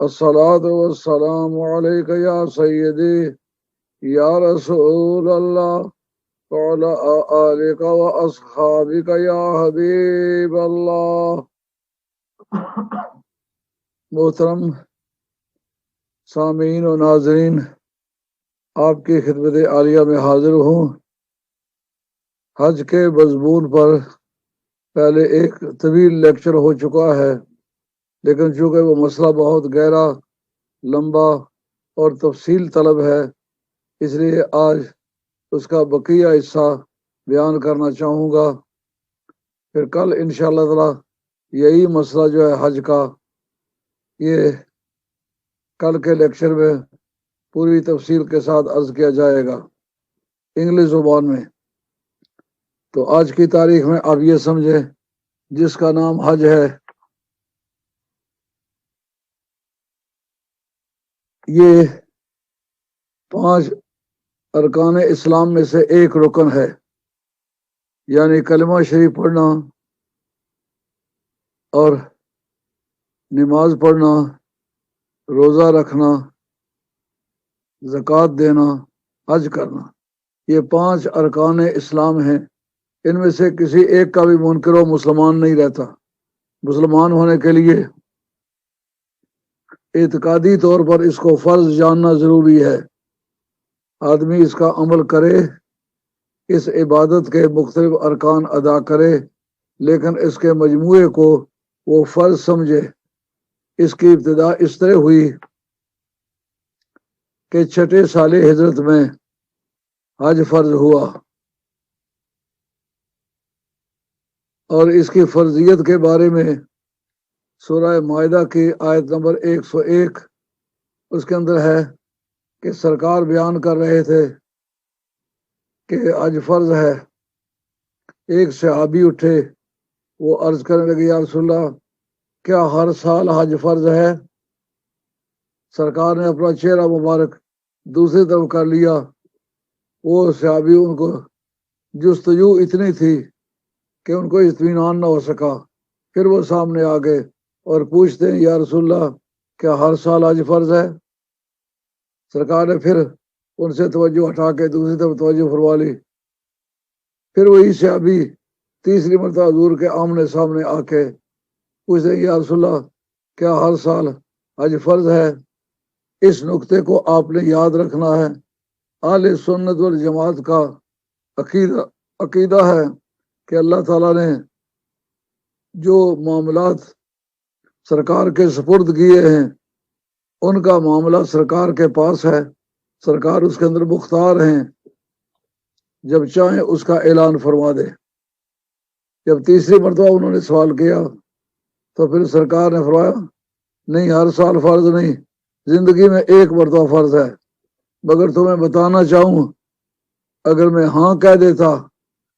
الصلاة والسلام عليك يا سيدي يا رسول الله وعلى آلك وأصحابك يا حبيب الله. محترم سامعین و ناظرین، آپ کی خدمت عالیہ میں حاضر ہوں. حج کے مضمون پر پہلے ایک طویل لیکچر ہو چکا ہے، لیکن چونکہ وہ مسئلہ بہت گہرا، لمبا اور تفصیل طلب ہے، اس لیے آج اس کا بقیہ حصہ بیان کرنا چاہوں گا. پھر کل انشاءاللہ تعالی یہی مسئلہ جو ہے حج کا، یہ کل کے لیکچر میں پوری تفصیل کے ساتھ عرض کیا جائے گا انگلش زبان میں. تو آج کی تاریخ میں آپ یہ سمجھیں، جس کا نام حج ہے، یہ 5 ارکان اسلام میں سے ایک رکن ہے، یعنی کلمہ شریف پڑھنا اور نماز پڑھنا، روزہ رکھنا، زکوٰۃ دینا، حج کرنا، یہ 5 ارکان اسلام ہیں. ان میں سے کسی ایک کا بھی منکر و مسلمان نہیں رہتا. مسلمان ہونے کے لیے اعتقادی طور پر اس کو فرض جاننا ضروری ہے. آدمی اس کا عمل کرے، اس عبادت کے مختلف ارکان ادا کرے، لیکن اس کے مجموعے کو وہ فرض سمجھے. اس کی ابتدا اس طرح ہوئی کہ 6 سال ہجرت میں حج فرض ہوا، اور اس کی فرضیت کے بارے میں سورہ مائدہ کی آیت نمبر 101 اس کے اندر ہے کہ سرکار بیان کر رہے تھے کہ حج فرض ہے. ایک صحابی اٹھے، وہ عرض کرنے لگے، یا رسول اللہ، کیا ہر سال حج فرض ہے؟ سرکار نے اپنا چہرہ مبارک دوسری طرف کر لیا. وہ صحابی، ان کو جستجو اتنی تھی کہ ان کو اطمینان نہ ہو سکا. پھر وہ سامنے آ گئے اور پوچھتے ہیں، یا رسول اللہ، کیا ہر سال حج فرض ہے؟ سرکار نے پھر ان سے توجہ ہٹا کے دوسری طرف توجہ فرما لی. پھر وہی صحابی تیسری مرتبہ حضور کے آمنے سامنے آ کے پوچھتے ہیں، یا رسول اللہ، کیا ہر سال حج فرض ہے؟ اس نقطے کو آپ نے یاد رکھنا ہے. اہل سنت والجماعت کا عقیدہ ہے کہ اللہ تعالیٰ نے جو معاملات سرکار کے سپرد کیے ہیں، ان کا معاملہ سرکار کے پاس ہے. سرکار اس کے اندر مختار ہیں، جب چاہیں اس کا اعلان فرما دے. جب تیسری مرتبہ انہوں نے سوال کیا تو پھر سرکار نے فرمایا، نہیں، ہر سال فرض نہیں، زندگی میں ایک مرتبہ فرض ہے. مگر تمہیں بتانا چاہوں، اگر میں ہاں کہہ دیتا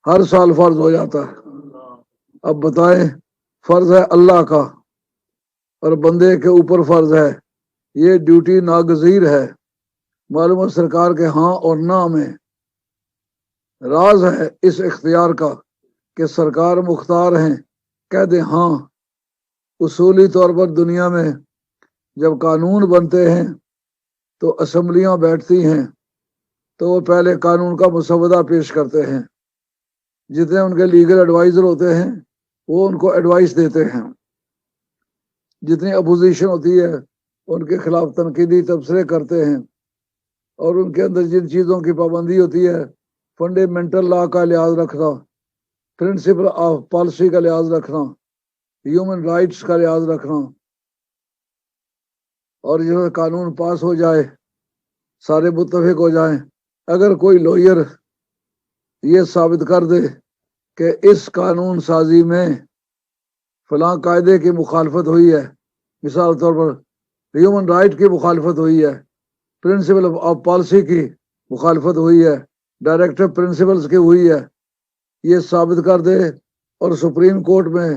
ہر سال فرض ہو جاتا ہے. اب بتائیں، فرض ہے اللہ کا اور بندے کے اوپر فرض ہے، یہ ڈیوٹی ناگزیر ہے. معلوم سرکار کے ہاں اور نہ میں راز ہے اس اختیار کا کہ سرکار مختار ہیں. کہہ دیں ہاں. اصولی طور پر دنیا میں جب قانون بنتے ہیں تو اسمبلیاں بیٹھتی ہیں تو وہ پہلے قانون کا مسودہ پیش کرتے ہیں. جتنے ان کے لیگل ایڈوائزر ہوتے ہیں وہ ان کو ایڈوائس دیتے ہیں. جتنی اپوزیشن ہوتی ہے ان کے خلاف تنقیدی تبصرے کرتے ہیں، اور ان کے اندر جن چیزوں کی پابندی ہوتی ہے، فنڈامنٹل لا کا لحاظ رکھنا، پرنسپل آف پالیسی کا لحاظ رکھنا، ہیومن رائٹس کا لحاظ رکھنا، اور جو قانون پاس ہو جائے سارے متفق ہو جائیں. اگر کوئی لوئر یہ ثابت کر دے کہ اس قانون سازی میں فلاں قاعدے کی مخالفت ہوئی ہے، مثال طور پر ہیومن رائٹ کی مخالفت ہوئی ہے، پرنسپل آف پالیسی کی مخالفت ہوئی ہے، ڈائریکٹو پرنسپلز کی ہوئی ہے، یہ ثابت کر دے اور سپریم کورٹ میں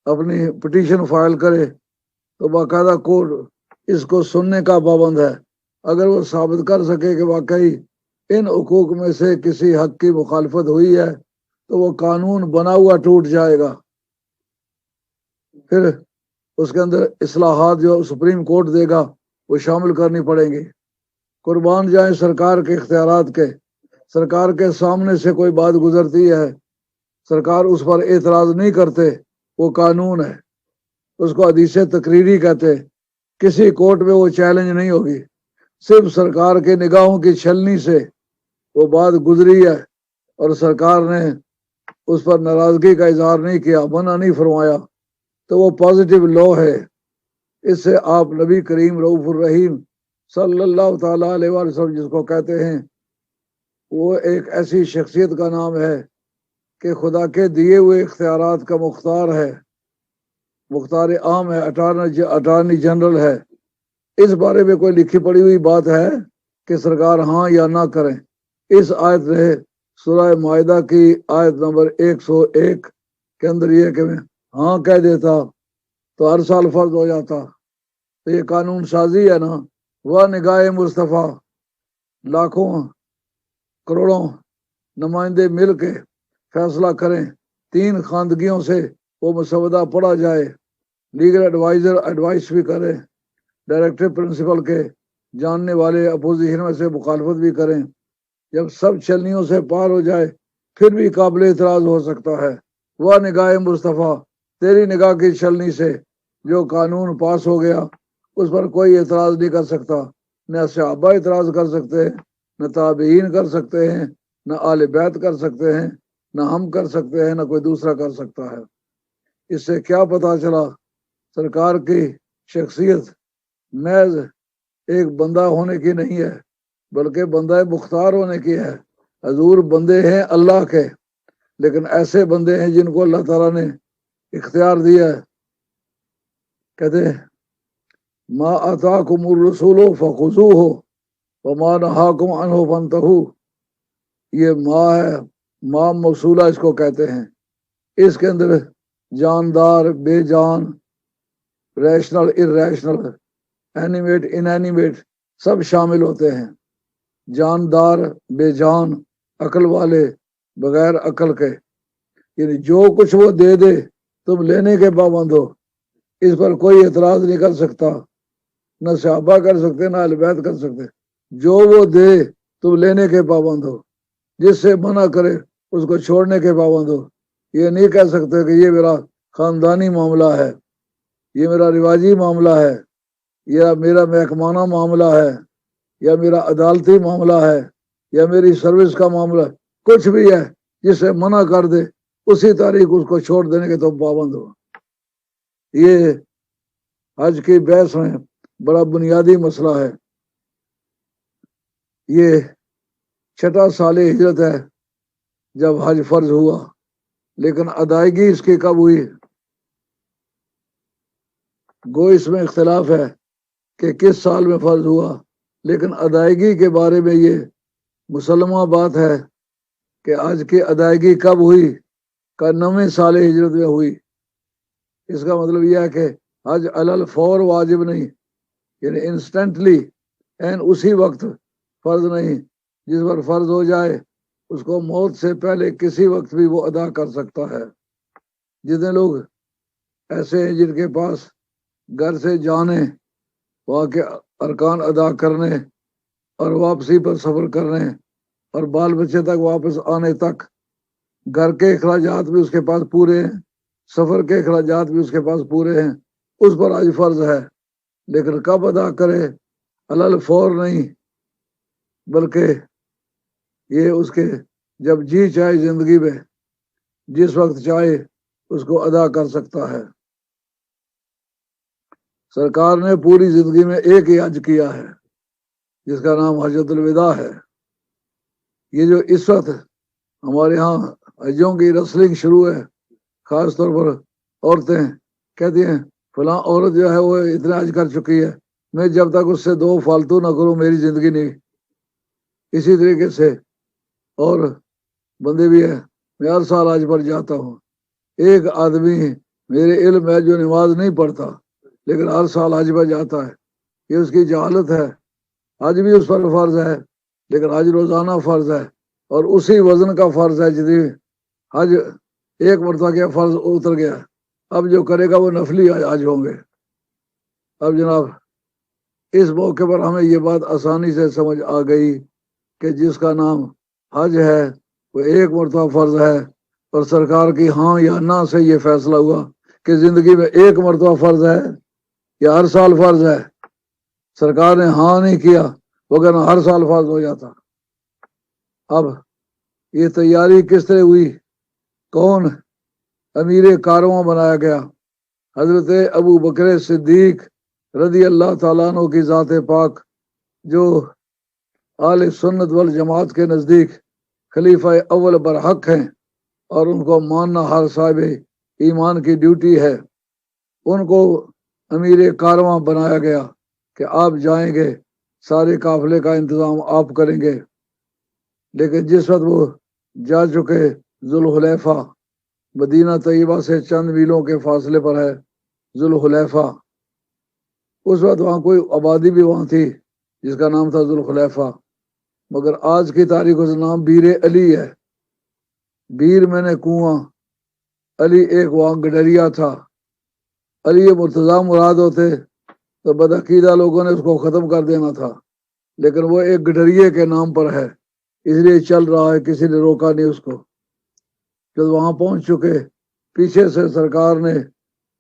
اپنی پٹیشن فائل کرے تو باقاعدہ کورٹ اس کو سننے کا پابند ہے. اگر وہ ثابت کر سکے کہ واقعی ان حقوق میں سے کسی حق کی مخالفت ہوئی ہے تو وہ قانون بنا ہوا ٹوٹ جائے گا. پھر اس کے اندر اصلاحات جو سپریم کورٹ دے گا وہ شامل کرنی پڑیں گی۔ قربان جائیں سرکار کے اختیارات کے، سرکار کے سامنے سے کوئی بات گزرتی ہے، سرکار اس پر اعتراض نہیں کرتے، وہ قانون ہے، اس کو حدیث تقریری کہتے، کسی کورٹ میں وہ چیلنج نہیں ہوگی، صرف سرکار کے نگاہوں کی چھلنی سے وہ بات گزری ہے اور سرکار نے اس پر ناراضگی کا اظہار نہیں کیا، منع نہیں فرمایا، تو وہ پازیٹیو لا ہے۔ اس سے آپ نبی کریم رؤوف الرحیم صلی اللہ تعالیٰ علیہ وسلم جس کو کہتے ہیں، وہ ایک ایسی شخصیت کا نام ہے کہ خدا کے دیے ہوئے اختیارات کا مختار ہے، مختار عام ہے، اٹارنی جنرل ہے۔ اس بارے میں کوئی لکھی پڑھی ہوئی بات ہے کہ سرکار ہاں یا نہ کریں؟ اس آیت نے سورہ مائدہ کی آیت نمبر 101 کے اندر یہ کہ میں ہاں کہہ دیتا تو ہر سال فرض ہو جاتا، تو یہ قانون سازی ہے نا۔ وہ نگاہ مصطفیٰ، لاکھوں کروڑوں نمائندے مل کے فیصلہ کریں، 3 خواندگیوں سے وہ مسودہ پڑھا جائے، لیگل ایڈوائزر ایڈوائس بھی کرے، ڈائریکٹر پرنسپل کے جاننے والے اپوزیشن میں سے مخالفت بھی کریں، جب سب چلنیوں سے پار ہو جائے پھر بھی قابل اعتراض ہو سکتا ہے۔ وہ نگاہ مصطفیٰ، تیری نگاہ کی چھلنی سے جو قانون پاس ہو گیا اس پر کوئی اعتراض نہیں کر سکتا، نہ صحابہ اعتراض کر سکتے ہیں، نہ تابعین کر سکتے ہیں، نہ آل بیت کر سکتے ہیں، نہ ہم کر سکتے ہیں، نہ کوئی دوسرا کر سکتا ہے۔ اس سے کیا پتا چلا؟ سرکار کی شخصیت محض ایک بندہ ہونے کی نہیں ہے بلکہ بندہ مختار ہونے کی ہے۔ حضور بندے ہیں اللہ کے، لیکن ایسے بندے ہیں جن کو اللہ تعالیٰ نے اختیار دیا ہے۔ کہتے ہیں ما آتاکم الرسول فخذوہ وما نہاکم عنہ فانتہوا، یہ ما ہے، ما موصولہ اس کو کہتے ہیں۔ اس کے اندر جاندار، بے جان، ریشنل، ارریشنل، اینیمیٹ، انینیمیٹ سب شامل ہوتے ہیں۔ جاندار، بے جان، عقل والے، بغیر عقل کے، یعنی جو کچھ وہ دے دے تم لینے کے پابند ہو، اس پر کوئی اعتراض نہیں کر سکتا، نہ صحابہ کر سکتے، نہ اہل بیت کر سکتے۔ جو وہ دے تم لینے کے پابند ہو، جس سے منع کرے اس کو چھوڑنے کے پابند ہو۔ یہ نہیں کہہ سکتے کہ یہ میرا خاندانی معاملہ ہے، یہ میرا رواجی معاملہ ہے، یا میرا محکمانہ معاملہ ہے، یا میرا عدالتی معاملہ ہے، یا میری سروس کا معاملہ ہے، کچھ بھی ہے جسے منع کر دے اسی تاریخ اس کو چھوڑ دینے کے تم پابند ہو۔ یہ حج کی بحث میں بڑا بنیادی مسئلہ ہے۔ یہ 6 سال ہجرت ہے جب حج فرض ہوا، لیکن ادائیگی اس کی کب ہوئی؟ گو اس میں اختلاف ہے کہ کس سال میں فرض ہوا، لیکن ادائیگی کے بارے میں یہ مسلمہ بات ہے کہ حج کی ادائیگی کب ہوئی؟ کہ 9 سال ہجرت میں ہوئی۔ اس کا مطلب یہ ہے کہ حج علی الفور واجب نہیں، یعنی انسٹنٹلی، اسی وقت فرض نہیں، جس پر فرض ہو جائے اس کو موت سے پہلے کسی وقت بھی وہ ادا کر سکتا ہے۔ جتنے لوگ ایسے ہیں جن کے پاس گھر سے جانے، وہاں کے ارکان ادا کرنے اور واپسی پر سفر کرنے اور بال بچے تک واپس آنے تک گھر کے اخراجات بھی اس کے پاس پورے ہیں، سفر کے اخراجات بھی اس کے پاس پورے ہیں، اس پر آج فرض ہے، لیکن کب ادا کرے؟ علی الفور نہیں، بلکہ یہ اس کے جب جی چاہے زندگی میں جس وقت چاہے اس کو ادا کر سکتا ہے۔ سرکار نے پوری زندگی میں ایک ہی حج کیا ہے جس کا نام حجۃ الوداع ہے۔ یہ جو اس وقت ہمارے ہاں حجوں کی رسلنگ شروع ہے، خاص طور پر عورتیں کہتی ہیں فلاں عورت جو ہے وہ اتنا حج کر چکی ہے، میں جب تک اس سے 2 فالتو نہ کروں میری زندگی نہیں۔ اسی طریقے سے اور بندے بھی ہیں، میں ہر سال حج پر جاتا ہوں۔ ایک آدمی میرے علم ہے جو نماز نہیں پڑھتا لیکن ہر سال حج پر جاتا ہے، یہ اس کی جہالت ہے۔ حج بھی اس پر فرض ہے، لیکن حج روزانہ فرض ہے اور اسی وزن کا فرض ہے جتنی حج ایک مرتبہ کیا فرض اتر گیا، اب جو کرے گا وہ نفلی حج ہوں گے۔ اب جناب اس موقع پر ہمیں یہ بات آسانی سے سمجھ آ گئی کہ جس کا نام حج ہے وہ ایک مرتبہ فرض ہے، اور سرکار کی ہاں یا نہ سے یہ فیصلہ ہوا کہ زندگی میں ایک مرتبہ فرض ہے یا ہر سال فرض ہے۔ سرکار نے ہاں نہیں کیا، وگرنہ ہر سال فرض ہو جاتا۔ اب یہ تیاری کس طرح ہوئی؟ کون امیر کارواں بنایا گیا؟ حضرت ابو بکر صدیق رضی اللہ تعالیٰ عنہ کی ذات پاک، جو اہل سنت والجماعت کے نزدیک خلیفہ اول برحق ہیں اور ان کو ماننا ہر صاحب ایمان کی ڈیوٹی ہے، ان کو امیر کارواں بنایا گیا کہ آپ جائیں گے، سارے قافلے کا انتظام آپ کریں گے۔ لیکن جس وقت وہ جا چکے ذوالحلیفہ، مدینہ طیبہ سے چند میلوں کے فاصلے پر ہے ذوالحلیفہ، اس وقت وہاں کوئی آبادی بھی وہاں تھی جس کا نام تھا ذوالحلیفہ، مگر آج کی تاریخ اس نام بیر علی ہے۔ بیر میں نے کنواں، علی ایک وہاں گڈریا تھا۔ علی مرتضیٰ مراد ہوتے تو بدعقیدہ لوگوں نے اس کو ختم کر دینا تھا، لیکن وہ ایک گڈریے کے نام پر ہے، اس لیے چل رہا ہے، کسی نے روکا نہیں اس کو۔ جب وہاں پہنچ چکے، پیچھے سے سرکار نے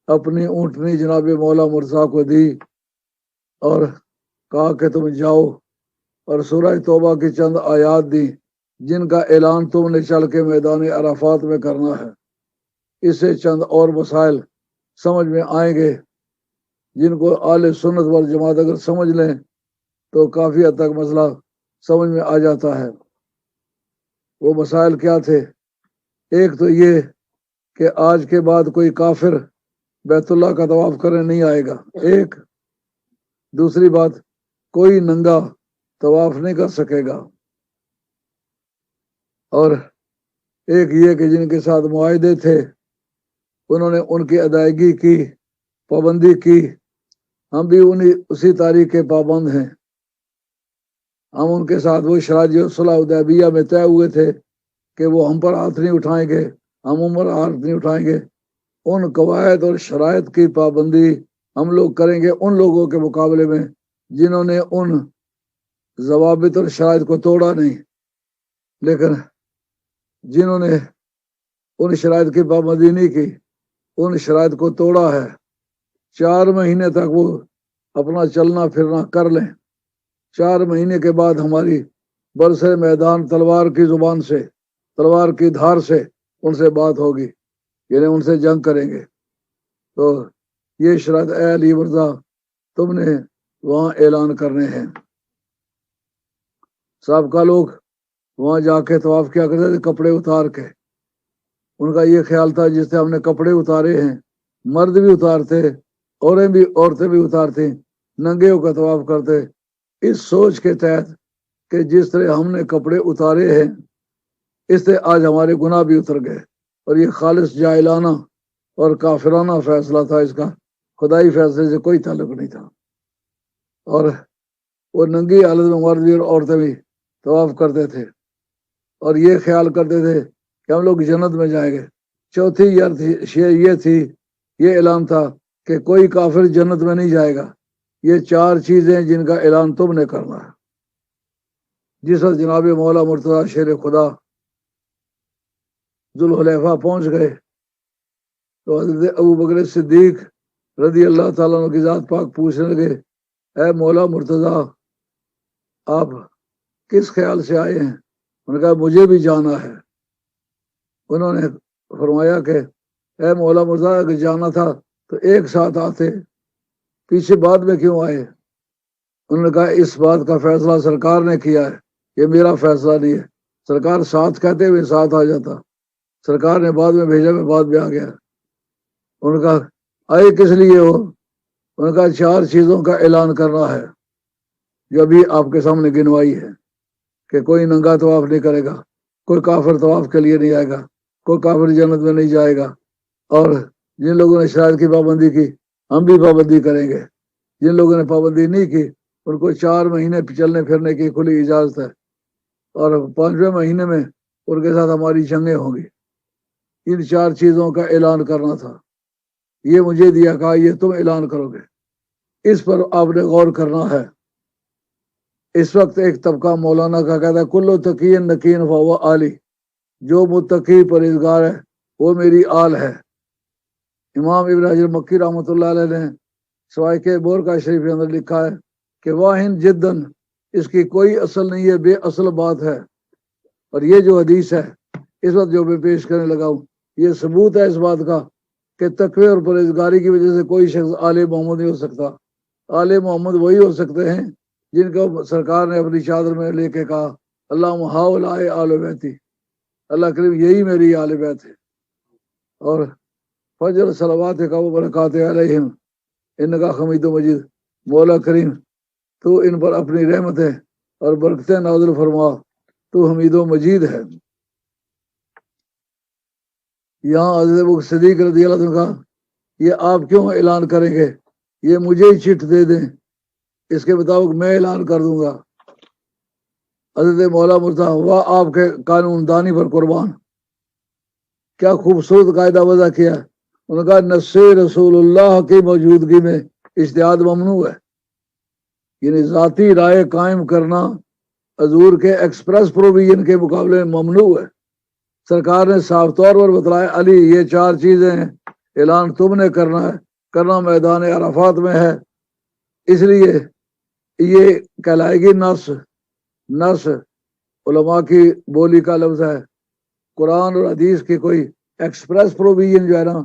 اپنی اونٹنی جناب مولا مرتضیٰ کو دی اور کہا کہ تم جاؤ، اور سورہ توبہ کی چند آیات دی جن کا اعلان تم نے چل کے میدان عرفات میں کرنا ہے۔ اس سے چند اور مسائل سمجھ میں آئیں گے جن کو اہل سنت والجماعت اگر سمجھ لیں تو کافی حد تک مسئلہ سمجھ میں آ جاتا ہے۔ وہ مسائل کیا تھے؟ ایک تو یہ کہ آج کے بعد کوئی کافر بیت اللہ کا طواف کرنے نہیں آئے گا، ایک۔ دوسری بات، کوئی ننگا طواف نہیں کر سکے گا، اور ایک یہ کہ جن کے ساتھ معاہدے تھے انہوں نے ان کی ادائیگی کی، پابندی کی، ہم بھی اسی تاریخ کے پابند ہیں۔ ہم ان کے ساتھ وہ شرائط جو صلح حدیبیہ میں طے ہوئے تھے کہ وہ ہم پر ہاتھ نہیں اٹھائیں گے، ہم ان پر ہاتھ نہیں اٹھائیں گے، ان قواعد اور شرائط کی پابندی ہم لوگ کریں گے ان لوگوں کے مقابلے میں جنہوں نے ان ضوابط اور شرائط کو توڑا نہیں، لیکن جنہوں نے ان شرائط کی پابندی نہیں کی، ان شرائط کو توڑا ہے، 4 مہینے تک وہ اپنا چلنا پھرنا کر لیں، 4 مہینے کے بعد ہماری برسر میدان تلوار کی زبان سے، تلوار کی دھار سے ان سے بات ہوگی، یعنی ان سے جنگ کریں گے۔ تو یہ شرائط اے علی مرزا تم نے وہاں اعلان کرنے ہیں۔ سابقہ لوگ وہاں جا کے طواف کیا کرتے تھے کپڑے اتار کے، ان کا یہ خیال تھا جس سے ہم نے کپڑے اتارے ہیں، مرد بھی اتارتے، عورتیں بھی اتارتی، ننگے ہو کر طواف کرتے، اس سوچ کے تحت کہ جس طرح ہم نے کپڑے اتارے ہیں اس سے آج ہمارے گناہ بھی اتر گئے، اور یہ خالص جاہلانہ اور کافرانہ فیصلہ تھا، اس کا خدائی فیصلے سے کوئی تعلق نہیں تھا۔ اور وہ ننگی حالت میں مرد بھی اور عورتیں بھی طواف کرتے تھے، اور یہ خیال کرتے تھے کہ ہم لوگ جنت میں جائیں گے۔ چوتھی یہ تھی، یہ اعلان تھا کہ کوئی کافر جنت میں نہیں جائے گا۔ یہ 4 چیزیں جن کا اعلان تم نے کرنا ہے۔ جس وقت جناب مولا مرتضیٰ شیر خدا ذوالحلیفہ پہنچ گئے تو حضرت ابو بکر صدیق رضی اللہ تعالیٰ عنہ کی ذات پاک پوچھنے لگے، اے مولا مرتضیٰ آپ کس خیال سے آئے ہیں؟ انہوں نے کہا مجھے بھی جانا ہے۔ انہوں نے فرمایا کہ اے مولا مرتضیٰ اگر جانا تھا تو ایک ساتھ آتے، پیچھے بعد میں کیوں آئے؟ انہوں نے کہا اس بات کا فیصلہ سرکار نے کیا ہے، یہ میرا فیصلہ نہیں ہے۔ سرکار ساتھ کہتے ہوئے ساتھ آ جاتا، سرکار نے بعد میں بھیجا، میں بعد میں آ گیا۔ انہوں نے کہا آئے کس لیے ہو؟ انہوں نے کہا 4 چیزوں کا اعلان کرنا ہے جو ابھی آپ کے سامنے گنوائی ہے، کہ کوئی ننگا طواف نہیں کرے گا، کوئی کافر طواف کے لیے نہیں آئے گا، کوئی کافر جنت میں نہیں جائے گا، اور جن لوگوں نے شرائط کی پابندی کی ہم بھی پابندی کریں گے، جن لوگوں نے پابندی نہیں کی ان کو 4 مہینے چلنے پھرنے کی کھلی اجازت ہے، اور 5ویں مہینے میں ان کے ساتھ ہماری جنگیں ہوں گی۔ ان 4 چیزوں کا اعلان کرنا تھا۔ یہ مجھے دیا، کہا یہ تم اعلان کرو گے، اس پر آپ نے غور کرنا ہے۔ اس وقت ایک طبقہ مولانا کا کہتا ہے کلو تقین نکین فہو عالی، جو متقی پرہیزگار ہے وہ میری آل ہے۔ امام ابن حجر مکی رحمۃ اللہ علیہ نے سوائے بورقہ شریف کے اندر لکھا ہے کہ واہن جدن، اس کی کوئی اصل نہیں ہے، بے اصل بات ہے۔ اور یہ جو حدیث ہے اس وقت جو میں پیش کرنے لگا ہوں، یہ ثبوت ہے اس بات کا کہ تقوی اور پرہیزگاری کی وجہ سے کوئی شخص آل محمد نہیں ہو سکتا۔ آل محمد وہی ہو سکتے ہیں جن کو سرکار نے اپنی چادر میں لے کے کہا اللہم ہؤلاء آل بیتی، اللہ کریم یہی میری آل بیت ہے۔ اور فجر صلوات کا و برکات علیہم انکا حمید مجید، مولا کریم تو ان پر اپنی رحمتیں اور برکتیں نازل فرما، تو حمید و مجید ہے۔ یہاں حضرت ابو بکر صدیق رضی اللہ عنہ کا یہ آپ کیوں اعلان کریں گے، یہ مجھے ہی چٹ دے دیں، اس کے مطابق میں اعلان کر دوں گا۔ حضرت مولا مرتضیٰ واہ آپ کے قانون دانی پر قربان، کیا خوبصورت قاعدہ وضع کیا۔ انہوں نے کہا نص رسول اللہ کی موجودگی میں اجتہاد ممنوع ہے، یعنی ذاتی رائے قائم کرنا حضور کے ایکسپریس پروویژن کے مقابلے میں ممنوع ہے۔ سرکار نے صاف طور پر بتلایا علی یہ چار چیزیں ہیں، اعلان تم نے کرنا ہے، کرنا میدان عرفات میں ہے، اس لیے یہ کہلائے گی نص۔ نص علماء کی بولی کا لفظ ہے، قرآن اور حدیث کی کوئی ایکسپریس پروویژن جو ہے نا،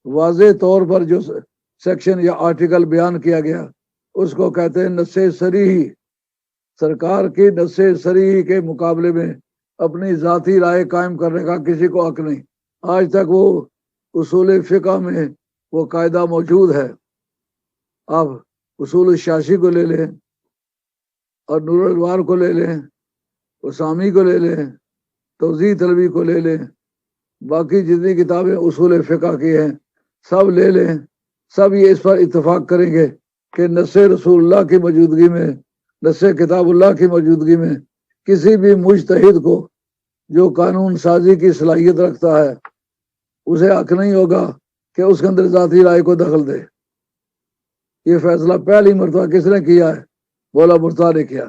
واضح طور پر جو سیکشن یا آرٹیکل بیان کیا گیا اس کو کہتے ہیں نص صریح۔ سرکار کی نص صریح کے مقابلے میں اپنی ذاتی رائے قائم کرنے کا کسی کو حق نہیں۔ آج تک وہ اصول فقہ میں وہ قاعدہ موجود ہے۔ آپ اصول الشاشی کو لے لیں اور نور الانوار کو لے لیں، اسامی کو لے لیں، توضیح طلبی کو لے لیں، باقی جتنی کتابیں اصول فقہ کی ہیں سب لے لیں، سب یہ اس پر اتفاق کریں گے کہ نص رسول اللہ کی موجودگی میں، نص کتاب اللہ کی موجودگی میں کسی بھی مجتہد کو جو قانون سازی کی صلاحیت رکھتا ہے اسے حق نہیں ہوگا کہ اس کے اندر ذاتی رائے کو دخل دے۔ یہ فیصلہ پہلی مرتبہ کس نے کیا ہے؟ مولا مرتضیٰ نے کیا،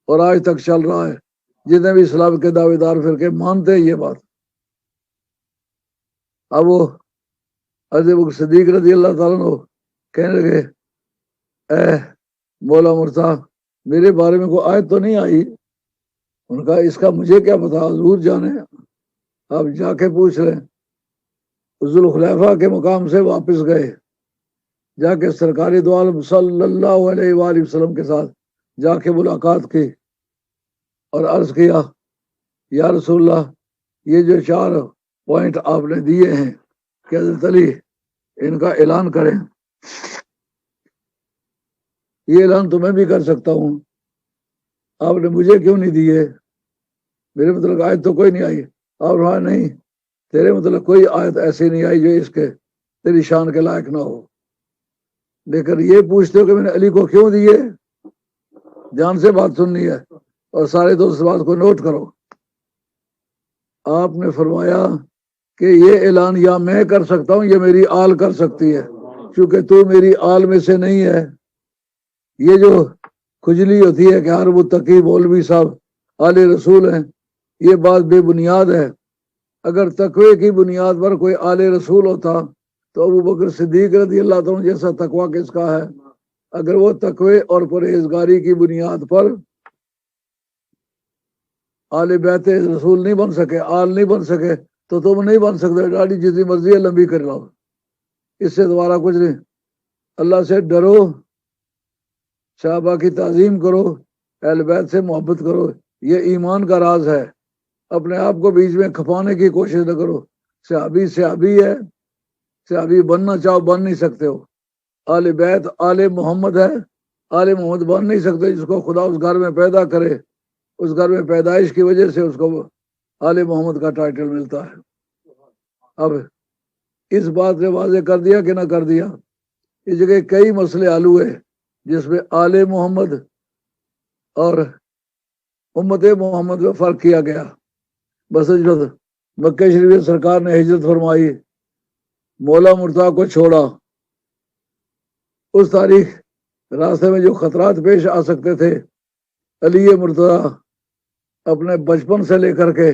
اور آج تک چل رہا ہے۔ جتنے بھی اسلام کے دعوے دار فرقے مانتے ہیں یہ بات۔ اب وہ حضرت ابو بکر صدیق رضی اللہ تعالیٰ عنہ کہنے لگے اے مولا مرتضیٰ میرے بارے میں کوئی آیت تو نہیں آئی؟ ان کا اس کا مجھے کیا پتا، حضور جانے، آپ جا کے پوچھ لیں۔ ذوالخلیفہ کے مقام سے واپس گئے، جا کے سرکاری دو عالم صلی اللہ علیہ وآلہ وسلم کے ساتھ جا کے ملاقات کی اور عرض کیا یا رسول اللہ یہ جو 4 پوائنٹ آپ نے دیے ہیں کہ حضرت علی ان کا اعلان کریں، یہ اعلان تو میں بھی کر سکتا ہوں، آپ نے مجھے کیوں نہیں دیے؟ میرے مطلب آیت تو کوئی نہیں آئی۔ آپ رہا نہیں، تیرے مطلب کوئی آیت ایسی نہیں آئی جو اس کے تیری شان کے لائق نہ ہو، لیکن یہ پوچھتے ہو کہ میں نے علی کو کیوں دیے؟ دھیان سے بات سننی ہے اور سارے دوست بات کو نوٹ کرو۔ آپ نے فرمایا کہ یہ اعلان یا میں کر سکتا ہوں یا میری آل کر سکتی ہے، چونکہ تو میری آل میں سے نہیں ہے۔ یہ جو کھجلی ہوتی ہے کہ ہر متقی مولوی صاحب آل رسول ہیں، یہ بات بے بنیاد ہے۔ اگر تقوی کی بنیاد پر کوئی آل رسول ہوتا تو ابو بکر صدیق رضی اللہ عنہ جیسا تقوی کس کا ہے؟ اگر وہ تقوی اور پرہیزگاری کی بنیاد پر آل بیت رسول نہیں بن سکے، آل نہیں بن سکے، تو تم نہیں بن سکتے، ڈاڑی جتنی مرضی ہے لمبی کر لاؤ، اس سے دوبارہ کچھ نہیں۔ اللہ سے ڈرو، صحابہ کی تعظیم کرو، اہل بیت سے محبت کرو، یہ ایمان کا راز ہے۔ اپنے آپ کو بیچ میں کھپانے کی کوشش نہ کرو۔ صحابی صحابی ہے، صحابی بننا چاہو بن نہیں سکتے ہو۔ آل بیت آل محمد ہے، آل محمد بن نہیں سکتے جس کو خدا اس گھر میں پیدا کرے، اس گھر میں پیدائش کی وجہ سے اس کو آل محمد کا ٹائٹل ملتا ہے۔ اب اس بات نے واضح کر دیا کہ نہ کر دیا؟ اس جگہ کئی مسئلے حل ہوئے جس میں آل محمد اور امت محمد میں فرق کیا گیا۔ بس مکہ شریف سرکار نے ہجرت فرمائی، مولا مرتضیٰ کو چھوڑا، اس تاریخ راستے میں جو خطرات پیش آ سکتے تھے، علی مرتضیٰ اپنے بچپن سے لے کر کے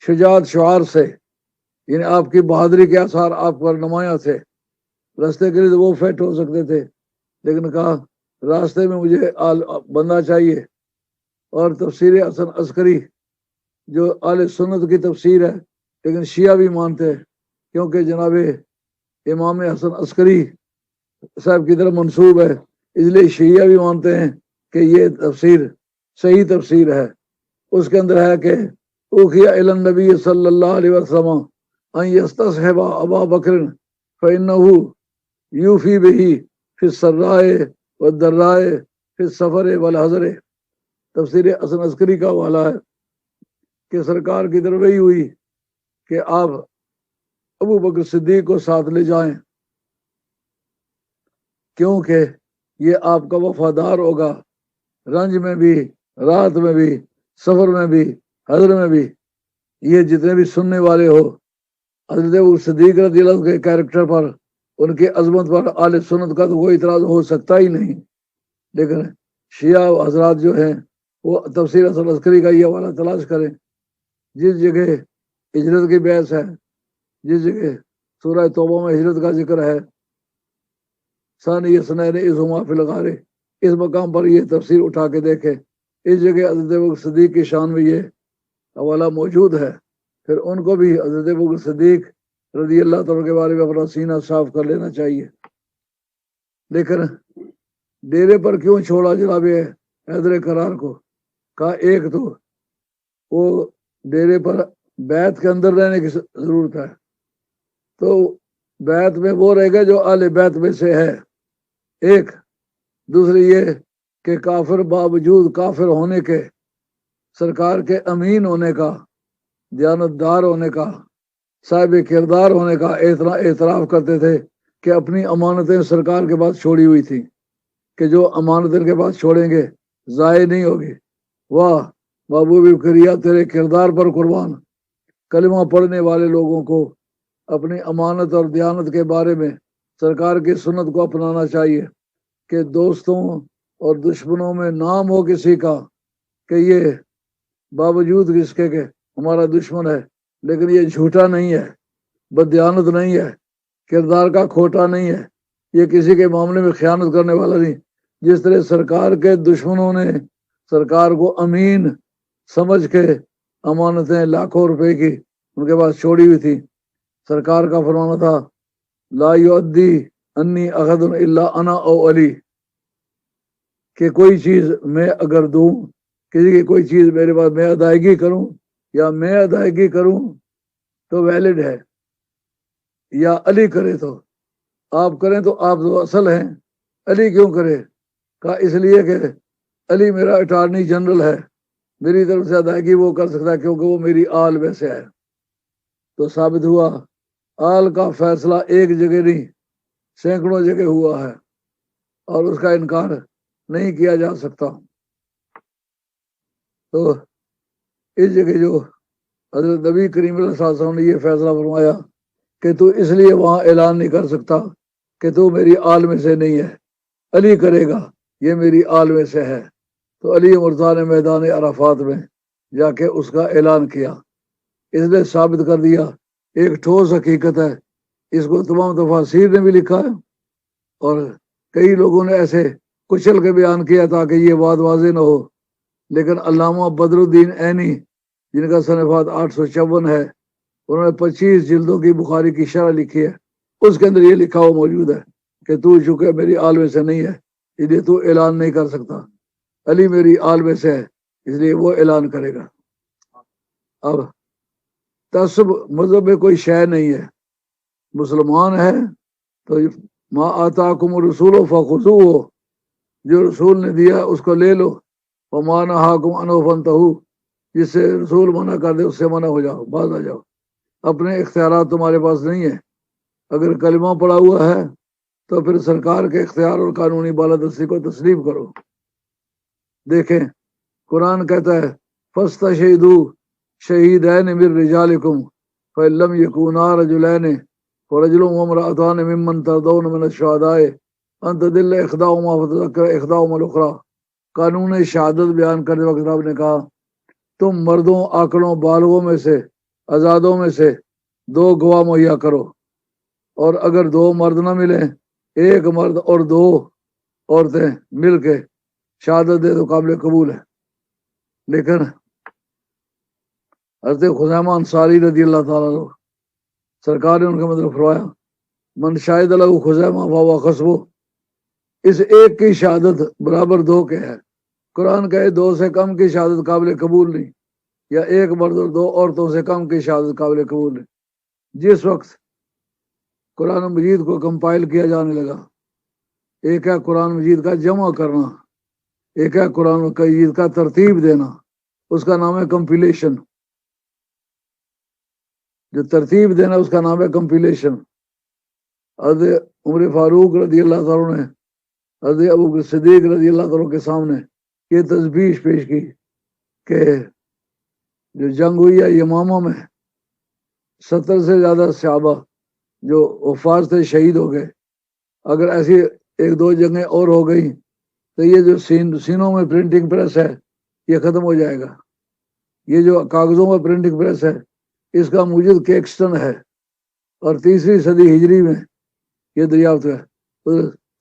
شجاعت شعار سے، یعنی آپ کی بہادری کے آثار آپ پر نمایاں تھے. راستے کے لیے تو وہ فٹ ہو سکتے تھے، لیکن کہا راستے میں مجھے بندہ چاہیے. اور تفسیر حسن عسکری جو اہل سنت کی تفسیر ہے، لیکن شیعہ بھی مانتے ہیں، کیونکہ جناب امام حسن عسکری صاحب کی طرف منسوب ہے، اس لیے شیعہ بھی مانتے ہیں کہ یہ تفسیر صحیح تفسیر ہے. اس کے اندر ہے کہ اوحی الی النبی صلی اللہ علیہ وسلم ان یستصحب ابا بکر فانہ یوفی بہ فی السراء والضراء فی السفر والحضر. تفسیر حسن عسکری کا حوالہ ہے کہ سرکار کی طرف وہی ہوئی کہ آپ ابو بکر صدیق کو ساتھ لے جائیں، کیونکہ یہ آپ کا وفادار ہوگا، رنج میں بھی، رات میں بھی، سفر میں بھی، حضر میں بھی. یہ جتنے بھی سننے والے ہو، حضرت ابو صدیق رضی اللہ عنہ کے کیریکٹر پر، ان کی عظمت پر اہل سنت کا تو کوئی اعتراض ہو سکتا ہی نہیں. لیکن شیعہ حضرات جو ہیں وہ تفسیر حسن عسکری کا یہ حوالہ تلاش کریں. جس جگہ ہجرت کی بحث ہے، جس جگہ سورہ توبہ میں ہجرت کا ذکر ہے، ثانی اثنین اذ ہما فی الغار، اس مقام پر یہ تفسیر اٹھا کے دیکھے. اس جگہ حضرت ابوبکر صدیق کی شان میں یہ حوالہ موجود ہے. پھر ان کو بھی حضرت ابوبکر صدیق رضی اللہ تعالیٰ کے بارے میں اپنا سینہ صاف کر لینا چاہیے. لیکن ڈیرے پر کیوں چھوڑا جناب حیدر کرار کو؟ کہا ایک تو وہ ڈیرے پر بیت کے اندر رہنے کی ضرورت ہے، تو بیت میں وہ رہے گا جو اہل بیت میں سے ہے، ایک. دوسری یہ کہ کافر باوجود کافر ہونے کے، سرکار کے امین ہونے کا، دیانتدار ہونے کا، صاحب کردار ہونے کا اعتراف کرتے تھے کہ اپنی امانتیں سرکار کے پاس چھوڑی ہوئی تھی، کہ جو امانتیں کے پاس چھوڑیں گے ضائع نہیں ہوگی. واہ محبوب کریا تیرے کردار پر قربان. کلمہ پڑھنے والے لوگوں کو اپنی امانت اور دیانت کے بارے میں سرکار کی سنت کو اپنانا چاہیے کہ دوستوں اور دشمنوں میں نام ہو کسی کا کہ یہ باوجود اس کے کہ ہمارا دشمن ہے، لیکن یہ جھوٹا نہیں ہے، بددیانت نہیں ہے، کردار کا کھوٹا نہیں ہے، یہ کسی کے معاملے میں خیانت کرنے والا نہیں. جس طرح سرکار کے دشمنوں نے سرکار کو امین سمجھ کے امانتیں لاکھوں روپے کی ان کے پاس چھوڑی ہوئی تھی، سرکار کا فرمانا تھا لا یؤدی انی احد الا انا او علی، کہ کوئی چیز میں اگر دوں، کسی کی کوئی چیز میرے پاس میں ادائیگی کروں یا میں ادائیگی کروں تو ویلڈ ہے، یا علی کرے تو آپ کریں تو آپ تو اصل ہیں، علی کیوں کرے؟ کہا اس لیے کہ علی میرا اٹارنی جنرل ہے، میری طرف سے ادائیگی وہ کر سکتا ہے کیونکہ وہ میری آل میں سے ہے. تو ثابت ہوا آل کا فیصلہ ایک جگہ نہیں سینکڑوں جگہ ہوا ہے، اور اس کا انکار نہیں کیا جا سکتا. تو اس جگہ جو حضرت نبی کریم صلی اللہ علیہ وسلم نے یہ فیصلہ فرمایا کہ تو اس لیے وہاں اعلان نہیں کر سکتا کہ تو میری آل میں سے نہیں ہے، علی کرے گا، یہ میری آل میں سے ہے. تو علی مرتضیٰ نے میدان عرفات میں جا کے اس کا اعلان کیا. اس نے ثابت کر دیا، ایک ٹھوس حقیقت ہے، اس کو تمام تفاسیر نے بھی لکھا ہے، اور کئی لوگوں نے ایسے کچل کے بیان کیا تاکہ یہ بات واضح نہ ہو. لیکن علامہ بدر الدین عینی جن کا صنفات 854 ہے، انہوں نے 25 جلدوں کی بخاری کی شرح لکھی ہے، اس کے اندر یہ لکھا ہوا موجود ہے کہ تو چونکہ میری آل میں سے نہیں ہے اس لیے تو اعلان نہیں کر سکتا، علی میری آل میں سے ہے اس لیے وہ اعلان کرے گا. اب تعصب مذہب میں کوئی شے نہیں ہے، مسلمان ہے تو ما آتاکم الرسول فخذوہ، جو رسول نے دیا اس کو لے لو، وما نہاکم عنہ فانتہوا، جس سے رسول منع کر دے اس سے منع ہو جاؤ، باز آ جاؤ. اپنے اختیارات تمہارے پاس نہیں ہے. اگر کلمہ پڑا ہوا ہے تو پھر سرکار کے اختیار اور قانونی بالادستی کو تسلیم کرو. دیکھیں قرآن کہتا ہے فاستشہدوا شہیدین من رجالکم فإن لم یکونا رجلین فرجل وامرأتان ممن ترضون من الشہداء ان تدل احداہما فتذکر احداہما الاخری، قانون شہادت بیان کرتے وقت رب نے کہا تم مردوں آکڑوں بالغوں میں سے آزادوں میں سے 2 گواہ مہیا کرو، اور اگر 2 مرد نہ ملیں، ایک مرد اور 2 عورتیں مل کے شہادت دے تو قابل قبول ہے۔ لیکن حضرت خزیمہ انصاری رضی اللہ تعالیٰ عنہ سرکار نے ان کا مطلب فرمایا من شاہد لہ خزیمہ فہو خصبہ، اس ایک کی شہادت برابر 2 کے ہے۔ قرآن کہے 2 سے کم کی شہادت قابل قبول نہیں، یا ایک مرد اور 2 عورتوں سے کم کی شہادت قابل قبول نہیں۔ جس وقت قرآن مجید کو کمپائل کیا جانے لگا، ایک ہے قرآن مجید کا جمع کرنا، ایک ہے قرآن مجید کا ترتیب دینا، اس کا نام ہے کمپیلیشن۔ جو ترتیب دینا اس کا نام ہے کمپیلیشن۔ حضرت عمر فاروق رضی اللہ تعالیٰ نے حضرت ابو بکر صدیق رضی اللہ تعالیٰ کے سامنے یہ تذبیح پیش کی کہ جو جنگ ہوئی ہے یمامہ میں 70 سے زیادہ صحابہ جو حفاظ تھے شہید ہو گئے۔ اگر ایسی 1-2 جنگیں اور ہو گئی تو یہ جو سینوں میں پرنٹنگ پریس ہے یہ ختم ہو جائے گا۔ یہ جو کاغذوں میں پرنٹنگ پریس ہے اس کا موجود کیکسٹن ہے، اور 3 صدی ہجری میں یہ دریافت ہے،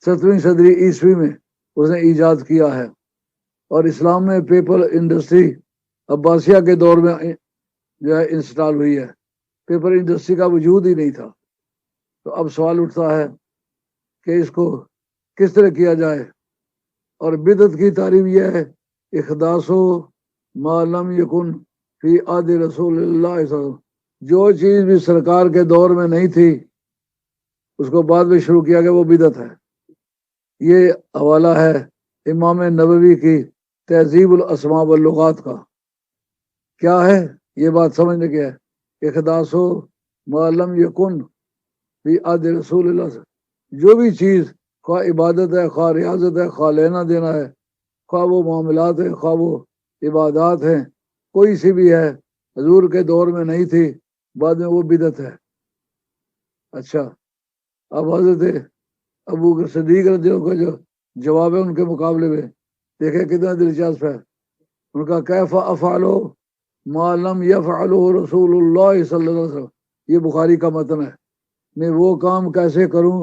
7ویں صدی عیسوی میں اس نے ایجاد کیا ہے۔ اور اسلام میں پیپر انڈسٹری عباسیہ کے دور میں جو ہے انسٹال ہوئی ہے، پیپر انڈسٹری کا وجود ہی نہیں تھا۔ تو اب سوال اٹھتا ہے کہ اس کو کس طرح کیا جائے، اور بدعت کی تعریف یہ ہے احداث ما لم یکن فی عہد رسول اللہ صلی اللہ علیہ وسلم، جو چیز بھی سرکار کے دور میں نہیں تھی اس کو بعد میں شروع کیا گیا وہ بدعت ہے۔ یہ حوالہ ہے امام نبوی کی تہذیب الاسماء واللغات کا۔ کیا ہے یہ بات سمجھنے کی ہے، احداث ما لم یکن فی عہد رسول اللہ صلی اللہ علیہ وسلم، جو بھی چیز خواہ عبادت ہے، خواہ ریاضت ہے، خواہ لینا دینا ہے، خواہ وہ معاملات ہیں، خواہ وہ عبادات ہیں، کوئی سی بھی ہے حضور کے دور میں نہیں تھی بعد میں وہ بدعت ہے۔ اچھا، اب حضرت ابو بکر صدیق رضی اللہ عنہ کا جو جواب ہے ان کے مقابلے میں دیکھیں کتنا دلچسپ ہے۔ ان کا کیف افعل ما لم یفعلہ رسول اللہ صلی اللہ علیہ وسلم، یہ بخاری کا متن ہے، میں وہ کام کیسے کروں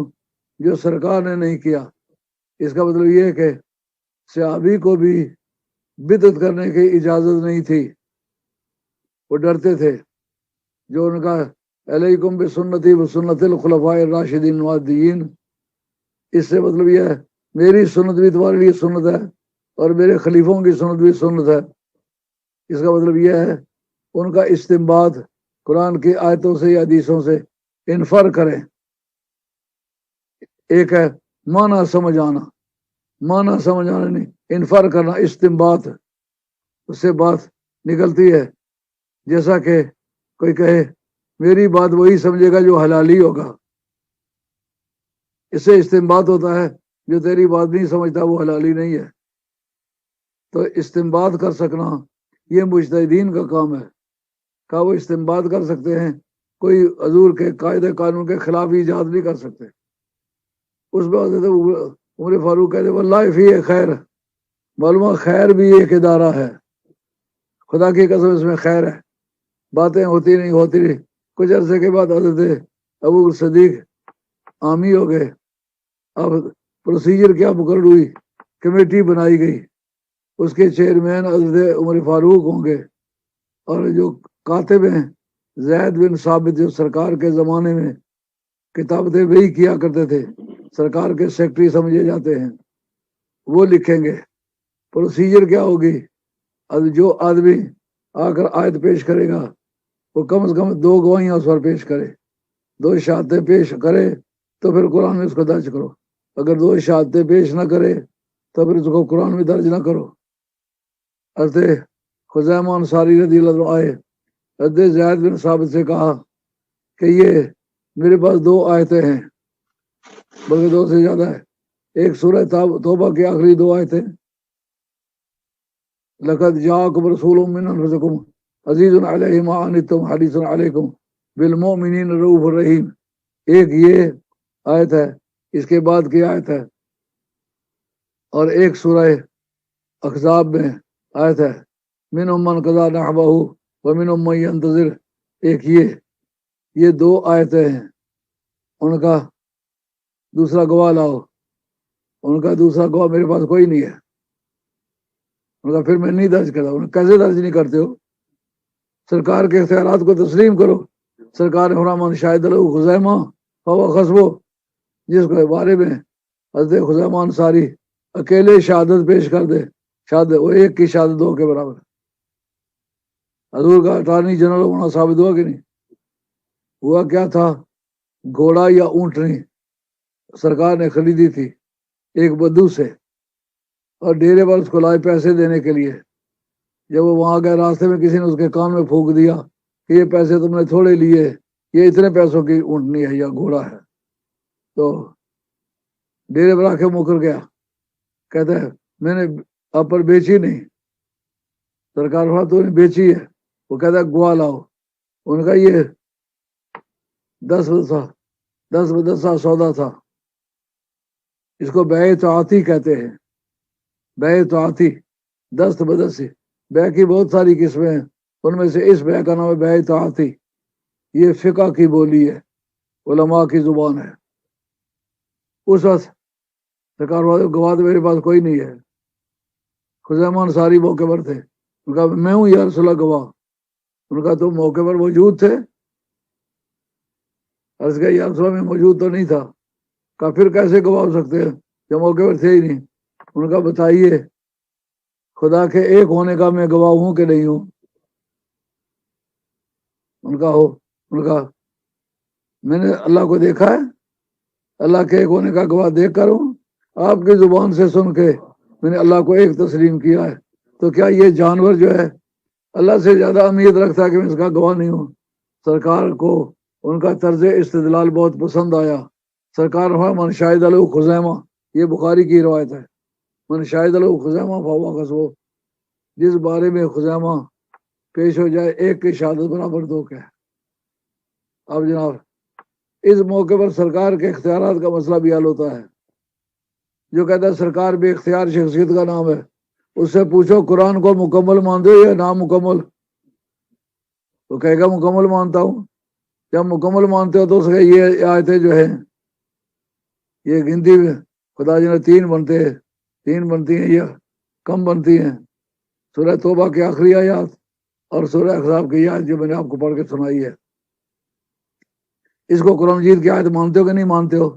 جو سرکار نے نہیں کیا۔ اس کا مطلب یہ ہے کہ صحابی کو بھی بدعت کرنے کی اجازت نہیں تھی، وہ ڈرتے تھے۔ جو ان کا علیکم بسنتی وسنت الخلفاء الراشدین المہدیین، اس سے مطلب یہ ہے میری سنت بھی تمہارے لیے سنت ہے اور میرے خلیفوں کی سنت بھی سنت ہے۔ اس کا مطلب یہ ہے ان کا استنباط قرآن کی آیتوں سے یا حدیثوں سے انفر کریں۔ ایک ہے معنی سمجھ آنا، معنی سمجھ آنا نہیں، انفر کرنا، استنباط، اس سے بات نکلتی ہے۔ جیسا کہ کوئی کہے میری بات وہی سمجھے گا جو حلالی ہوگا، اس سے استنباط ہوتا ہے جو تیری بات نہیں سمجھتا وہ حلالی نہیں ہے۔ تو استنباط کر سکنا یہ مجتہدین کا کام ہے، کہ وہ استنباط کر سکتے ہیں، کوئی حضور کے قاعدے قانون کے خلاف ایجاد نہیں کر سکتے۔ اس میں حضرت عمر فاروق کہتے واللہ فی خیر، معلومہ خیر بھی ایک ادارہ ہے، خدا کی قسم اس میں خیر ہے، باتیں ہوتی نہیں۔ کچھ عرصے کے بعد حضرت ابو بکر صدیق عامی ہو گئے۔ اب پروسیجر کیا مقرر ہوئی، کمیٹی بنائی گئی، اس کے چیئرمین حضرت عمر فاروق ہوں گے، اور جو کاتب ہیں زید بن ثابت جو سرکار کے زمانے میں کتابتیں وہی کیا کرتے تھے، سرکار کے سیکرٹری سمجھے جاتے ہیں، وہ لکھیں گے پروسیجر کیا ہوگی۔ اب جو آدمی آ کر آیت پیش کرے گا وہ کم از کم 2 گواہیاں اس پر پیش کرے، 2 شہادتیں پیش کرے تو پھر قرآن میں اس کو درج کرو، اگر 2 شہادتیں پیش نہ کرے تو پھر اس کو قرآن میں درج نہ کرو۔ حضرت خزیمہ انصاری رضی اللہ عنہ آئے، حضرت زید بن ثابت سے کہا کہ یہ میرے پاس 2 آیتیں ہیں، بلکہ 2 سے زیادہ ہے۔ ایک سورہ توبہ کی آخری 2 آیتیں، لقد جاءکم رسول من انفسکم عزیز علیہ ما عنتم حریص علیکم بالمؤمنین رؤوف الرحیم، ایک یہ آیت ہے۔ اس کے بعد کی آیت ہے اور ایک سورہ احزاب میں آیت ہے منہم من قضی نحبہ ومنہم من ینتظر، ایک یہ دو آیتیں ہیں. ان کا دوسرا گواہ لاؤ. ان کا دوسرا گواہ میرے پاس کوئی نہیں ہے. ان کا پھر میں نہیں درج کرتا. انہیں کیسے درج نہیں کرتے ہو؟ سرکار کے اختیارات کو تسلیم کرو. سرکار نے فرمایا شاہد لہو خزیمہ فہو حسبہ، جس کے بارے میں حضرت خزیمہ انصاری اکیلے شہادت پیش کر دے، شہادت وہ ایک کی شہادت دو کے برابر. حضور کا اٹارنی جنرل ہونا ثابت ہوا کہ نہیں ہوا؟ کیا تھا؟ گھوڑا یا اونٹنی سرکار نے خریدی تھی ایک بدو سے، اور ڈیرے پر اس کو لائے پیسے دینے کے لیے. جب وہ وہاں گئے راستے میں کسی نے اس کے کان میں پھونک دیا کہ یہ پیسے تم نے تھوڑے لیے، یہ اتنے پیسوں کی اونٹنی ہے یا گھوڑا ہے. تو ڈیرے پر آ کے مکر گیا، کہتا ہے میں نے آپ پر بیچی نہیں. سرکار فرمایا تو نے بیچی ہے. وہ کہتا ہے گواہ لاؤ. ان کا یہ 10 بدسا سودا تھا. اس کو بیع تعاطی کہتے ہیں. بیع تعاطی، دست بدسی. بیع کی بہت ساری قسمیں ہیں، ان میں سے اس بیع کا نام ہے بیع تعاطی. یہ فقہ کی بولی ہے، علماء کی زبان ہے. اس وقت سرکار گواہ میرے پاس کوئی نہیں ہے. خزیمہ انصاری موقع پر تھے. ان کا میں ہوں یا رسول اللہ گواہ. ان کا تو موقع پر موجود تھے. عرض کیا یا رسول اللہ میں موجود تو نہیں تھا. کہا پھر کیسے گواہ ہو سکتے ہیں جب موقع پر تھے ہی نہیں. ان کا بتائیے خدا کے ایک ہونے کا میں گواہ ہوں کہ نہیں ہوں؟ ان کا ہو. ان کا میں نے اللہ کو دیکھا ہے، اللہ کے ایک ہونے کا گواہ دیکھ کر ہوں. آپ کی زبان سے سن کے میں نے اللہ کو ایک تسلیم کیا ہے. تو کیا یہ جانور جو ہے اللہ سے زیادہ اہمیت رکھتا ہے کہ میں اس کا گواہ نہیں ہوں؟ سرکار کو ان کا طرز استدلال بہت پسند آیا. سرکار من شاہد لہو خزیمہ، یہ بخاری کی روایت ہے. من شاہد لہو خزیمہ فہو حسبہ، جس بارے میں خزیمہ پیش ہو جائے ایک کی شہادت برابر دو کے. اب جناب اس موقع پر سرکار کے اختیارات کا مسئلہ بھی حل ہوتا ہے. جو کہتا ہے سرکار بے اختیار شخصیت کا نام ہے، اس سے پوچھو قرآن کو مکمل مانتے ہو یا نامکمل؟ تو کہے گا مکمل مانتا ہوں. جب مکمل مانتے ہو تو اس کے یہ آیتیں جو ہیں یہ گنتی میں خدا جی نے 3 بنتی ہیں یا کم بنتی ہیں. سورہ توبہ کی آخری آیات اور سورہ احزاب کی آیت جو میں نے آپ کو پڑھ کے سنائی ہے. اس کو قرآن مجید کی آیت مانتے ہو کہ نہیں مانتے ہو؟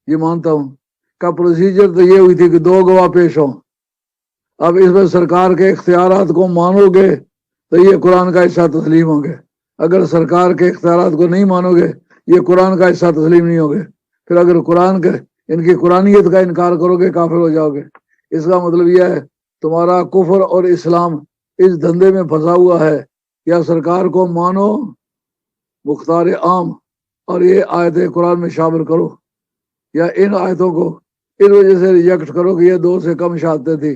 یہ مانتا ہوں. کا پروسیجر تو یہ ہوئی تھی کہ 2 گواہ پیش ہوں. اب اس میں سرکار کے اختیارات کو مانو گے تو یہ قرآن کا حصہ تسلیم ہوں گے. اگر سرکار کے اختیارات کو نہیں مانو گے یہ قرآن کا حصہ تسلیم نہیں ہوگے. پھر اگر قرآن کے ان کی قرآنیت کا انکار کرو گے کافر ہو جاؤ گے. اس کا مطلب یہ ہے تمہارا کفر اور اسلام اس دھندے میں پھنسا ہوا ہے. یا سرکار کو مانو مختار عام اور یہ آیت قرآن میں شامل کرو، یا ان آیتوں کو اس وجہ سے ریجیکٹ کرو کہ یہ 2 سے کم شہادتیں تھی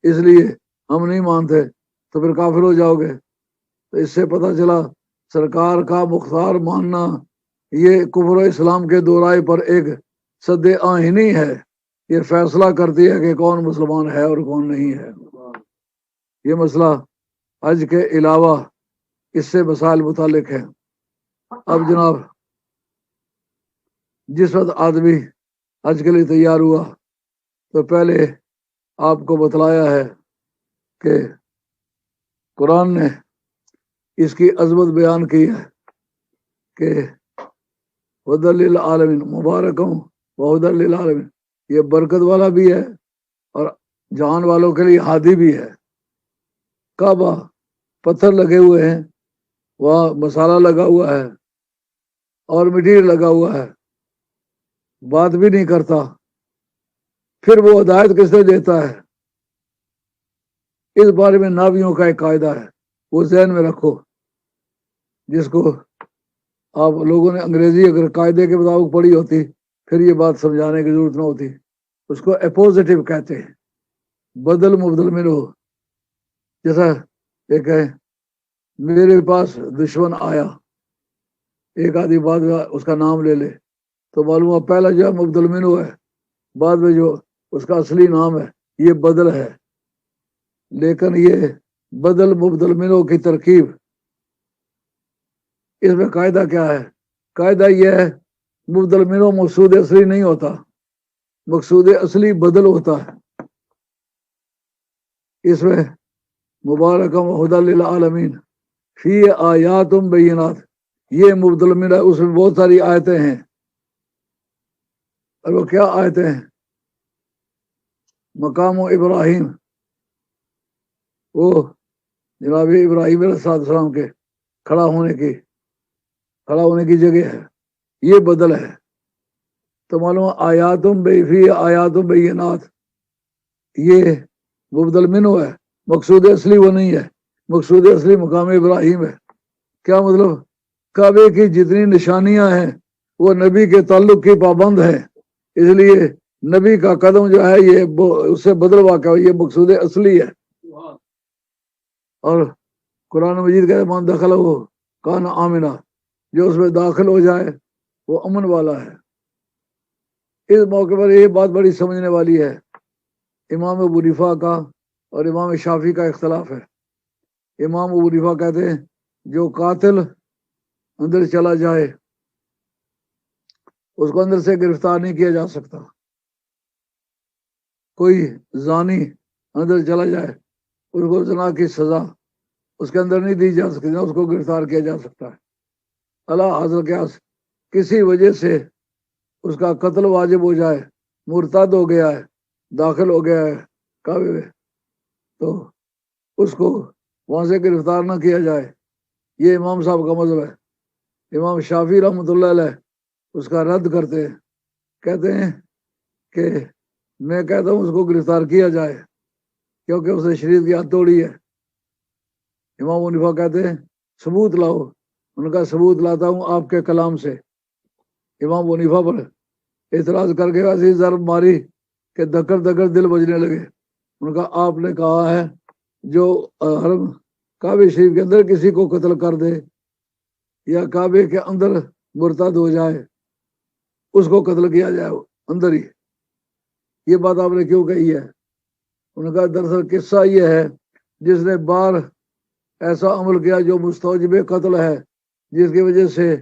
اس لیے ہم نہیں مانتے، تو پھر کافر ہو جاؤ گے. تو اس سے پتہ چلا سرکار کا مختار ماننا یہ کفر و اسلام کے دو رائے پر ایک سد آہنی ہے. یہ فیصلہ کرتی ہے کہ کون مسلمان ہے اور کون نہیں ہے. یہ مسئلہ حج کے علاوہ اس سے مسائل متعلق ہے. اب جناب جس وقت آدمی حج کے لیے تیار ہوا تو پہلے آپ کو بتلایا ہے کہ قرآن نے اس کی عظمت بیان کی ہے کہ ہدی للعالمین، مبارکوں وہدی للعالمین، یہ برکت والا بھی ہے اور جہان والوں کے لیے ہادی بھی ہے. کعبہ پتھر لگے ہوئے ہیں، وہاں مسالہ لگا ہوا ہے اور مٹیریل لگا ہوا ہے، بات بھی نہیں کرتا. پھر وہ ہدایت کس نے دیتا ہے؟ اس بارے میں نابیوں کا ایک قاعدہ ہے، وہ ذہن میں رکھو. جس کو آپ لوگوں نے انگریزی اگر قاعدے کے مطابق پڑھی ہوتی پھر یہ بات سمجھانے کی ضرورت نہ ہوتی. اس کو اپوزیٹو کہتے ہیں، بدل مبدل میں رہو. جیسا ایک ہے میرے پاس دشمن آیا، ایک آدمی بعد میں اس کا نام لے لے تو معلوم ہوا پہلا جو ہے مبدل منہ ہے، بعد میں جو اس کا اصلی نام ہے یہ بدل ہے، لیکن یہ بدل مبدل منو کی ترکیب، اس میں قاعدہ کیا ہے؟ قاعدہ یہ ہے مبدل منو مقصود اصلی نہیں ہوتا، مقصود اصلی بدل ہوتا ہے۔ اس میں مبارکم ہدی للعالمین فی آیات بینات، یہ مبدل منو ہے، اس میں بہت ساری آیتیں ہیں، اور وہ کیا آیتیں ہیں؟ مقام ابراہیم، وہ جناب ابراہیم علیہ السلام کے کھڑا ہونے کی جگہ ہے، یہ بدل ہے۔ تو معلوم آیاتم فی آیاتم بینات، یہ مبدل منو ہے، مقصود اصلی وہ نہیں ہے، مقصود اصلی مقام ابراہیم ہے۔ کیا مطلب؟ کعبے کی جتنی نشانیاں ہیں وہ نبی کے تعلق کی پابند ہیں، اس لیے نبی کا قدم جو ہے یہ اس سے بدل واقع، یہ مقصود اصلی ہے۔ اور قرآن مجید کا من دخل ہو کان آمنا، جو اس میں داخل ہو جائے وہ امن والا ہے۔ اس موقع پر یہ بات بڑی سمجھنے والی ہے، امام ابو حنیفہ کا اور امام شافعی کا اختلاف ہے۔ امام ابو حنیفہ کہتے ہیں جو قاتل اندر چلا جائے اس کو اندر سے گرفتار نہیں کیا جا سکتا، کوئی زانی اندر چلا جائے اس کو زنا کی سزا اس کے اندر نہیں دی جا سکتی، نہ اس کو گرفتار کیا جا سکتا ہے۔ اللہ حاصل کیا، کسی وجہ سے اس کا قتل واجب ہو جائے، مرتد ہو گیا ہے، داخل ہو گیا ہے کعبے میں، تو اس کو وہاں سے گرفتار نہ کیا جائے، یہ امام صاحب کا مذہب ہے۔ امام شافعی رحمۃ اللہ علیہ اس کا رد کرتے ہیں، کہتے ہیں کہ میں کہتا ہوں اس کو گرفتار کیا جائے کیونکہ اس نے شریعت کی حد توڑی ہے۔ امام ابو حنیفہ کہتے ہیں ثبوت لاؤ، ان کا ثبوت لاتا ہوں آپ کے کلام سے۔ امام ابو حنیفہ پر اعتراض کر کے ایسی ضرب ماری کہ دکر دکر دل بجنے لگے۔ ان کا آپ نے کہا ہے جو حرم کعبے شریف کے اندر کسی کو قتل کر دے یا کعبے کے اندر مرتد ہو جائے اس کو قتل کیا جائے اندر ہی، یہ بات آپ نے کیوں کہی ہے؟ ان کا دراصل قصہ یہ ہے جس نے بار ایسا عمل کیا جو مستوجب قتل ہے، جس کی وجہ سے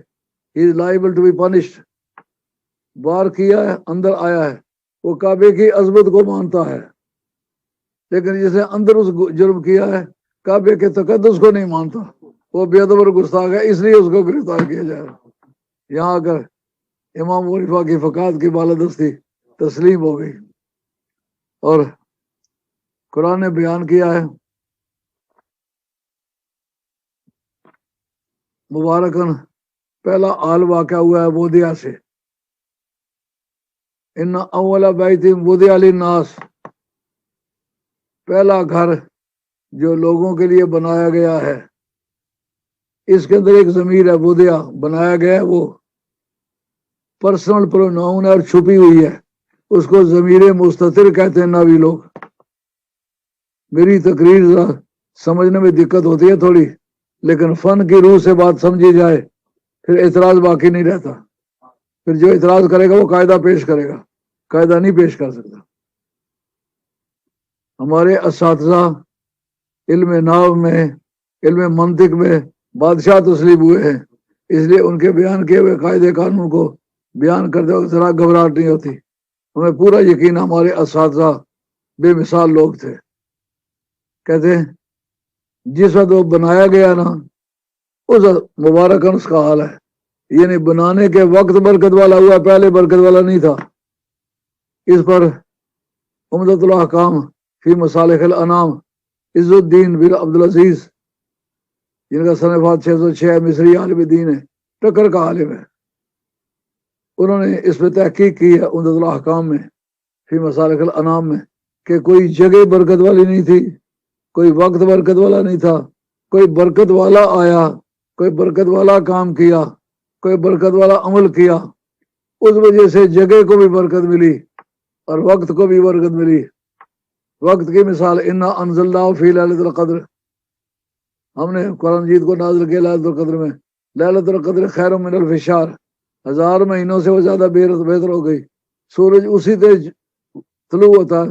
he is liable to be punished، بار کیا ہے اندر آیا ہے، وہ کعبے کی عظمت کو مانتا ہے، لیکن جس نے اندر اس جرم کیا ہے کعبے کے تقدس کو نہیں مانتا، وہ بے ادب اور گستاخ ہے، اس لیے اس کو گرفتار کیا جائے۔ یہاں اگر امام ابو حنیفہ کی فقاہت کی بالادستی تسلیم ہو گئی، اور قرآن نے بیان کیا ہے مبارکن، پہلا آل واقع ہوا ہے بودیا سے، ان اول بیت وضع للناس، پہلا گھر جو لوگوں کے لیے بنایا گیا ہے، اس کے اندر ایک ضمیر ہے وضع، بنایا گیا ہے، وہ پرسنل پروناؤن ہے اور چھپی ہوئی ہے، اس کو ضمیر مستتر کہتے ہیں ناوی لوگ۔ میری تقریر سمجھنے میں دقت ہوتی ہے تھوڑی، لیکن فن کی روح سے بات سمجھی جائے پھر اعتراض باقی نہیں رہتا، پھر جو اعتراض کرے گا وہ قاعدہ پیش کرے گا، قاعدہ نہیں پیش کر سکتا۔ ہمارے اساتذہ علم نحو میں، علم منطق میں بادشاہ تسلیم ہوئے ہیں، اس لیے ان کے بیان کیے ہوئے قاعدے قانون کو بیان کرتے وقت ذرا گھبراہٹ نہیں ہوتی۔ ہمیں پورا یقین، ہمارے اساتذہ بے مثال لوگ تھے، کہتے ہیں جس وقت وہ بنایا گیا نا اس مبارکن اس کا حال ہے، یعنی بنانے کے وقت برکت والا ہوا، پہلے برکت والا نہیں تھا۔ اس پر عمدۃ الاحکام فی مصالح الانام عز الدین بن عبدالعزیز، جن کا صنفات 606 مصری عالم دین ہے، ٹکر کا عالم ہے، انہوں نے اس پہ تحقیق کی ہے عمدۃ الاحکام میں فی مصالح الانام میں کہ کوئی جگہ برکت والی نہیں تھی، کوئی وقت برکت والا نہیں تھا، کوئی برکت والا آیا، کوئی برکت والا کام کیا، کوئی برکت والا عمل کیا، اس وجہ سے جگہ کو بھی برکت ملی اور وقت کو بھی برکت ملی۔ وقت کی مثال انا انزلناہ فی لیلۃ القدر، ہم نے قرآن مجید کو نازل کیا لیلۃ القدر میں، لیلۃ القدر خیر من الف شہر، 1000 مہینوں سے وہ زیادہ بہتر ہو گئی۔ سورج اسی طرح طلوع ہوتا ہے،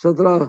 17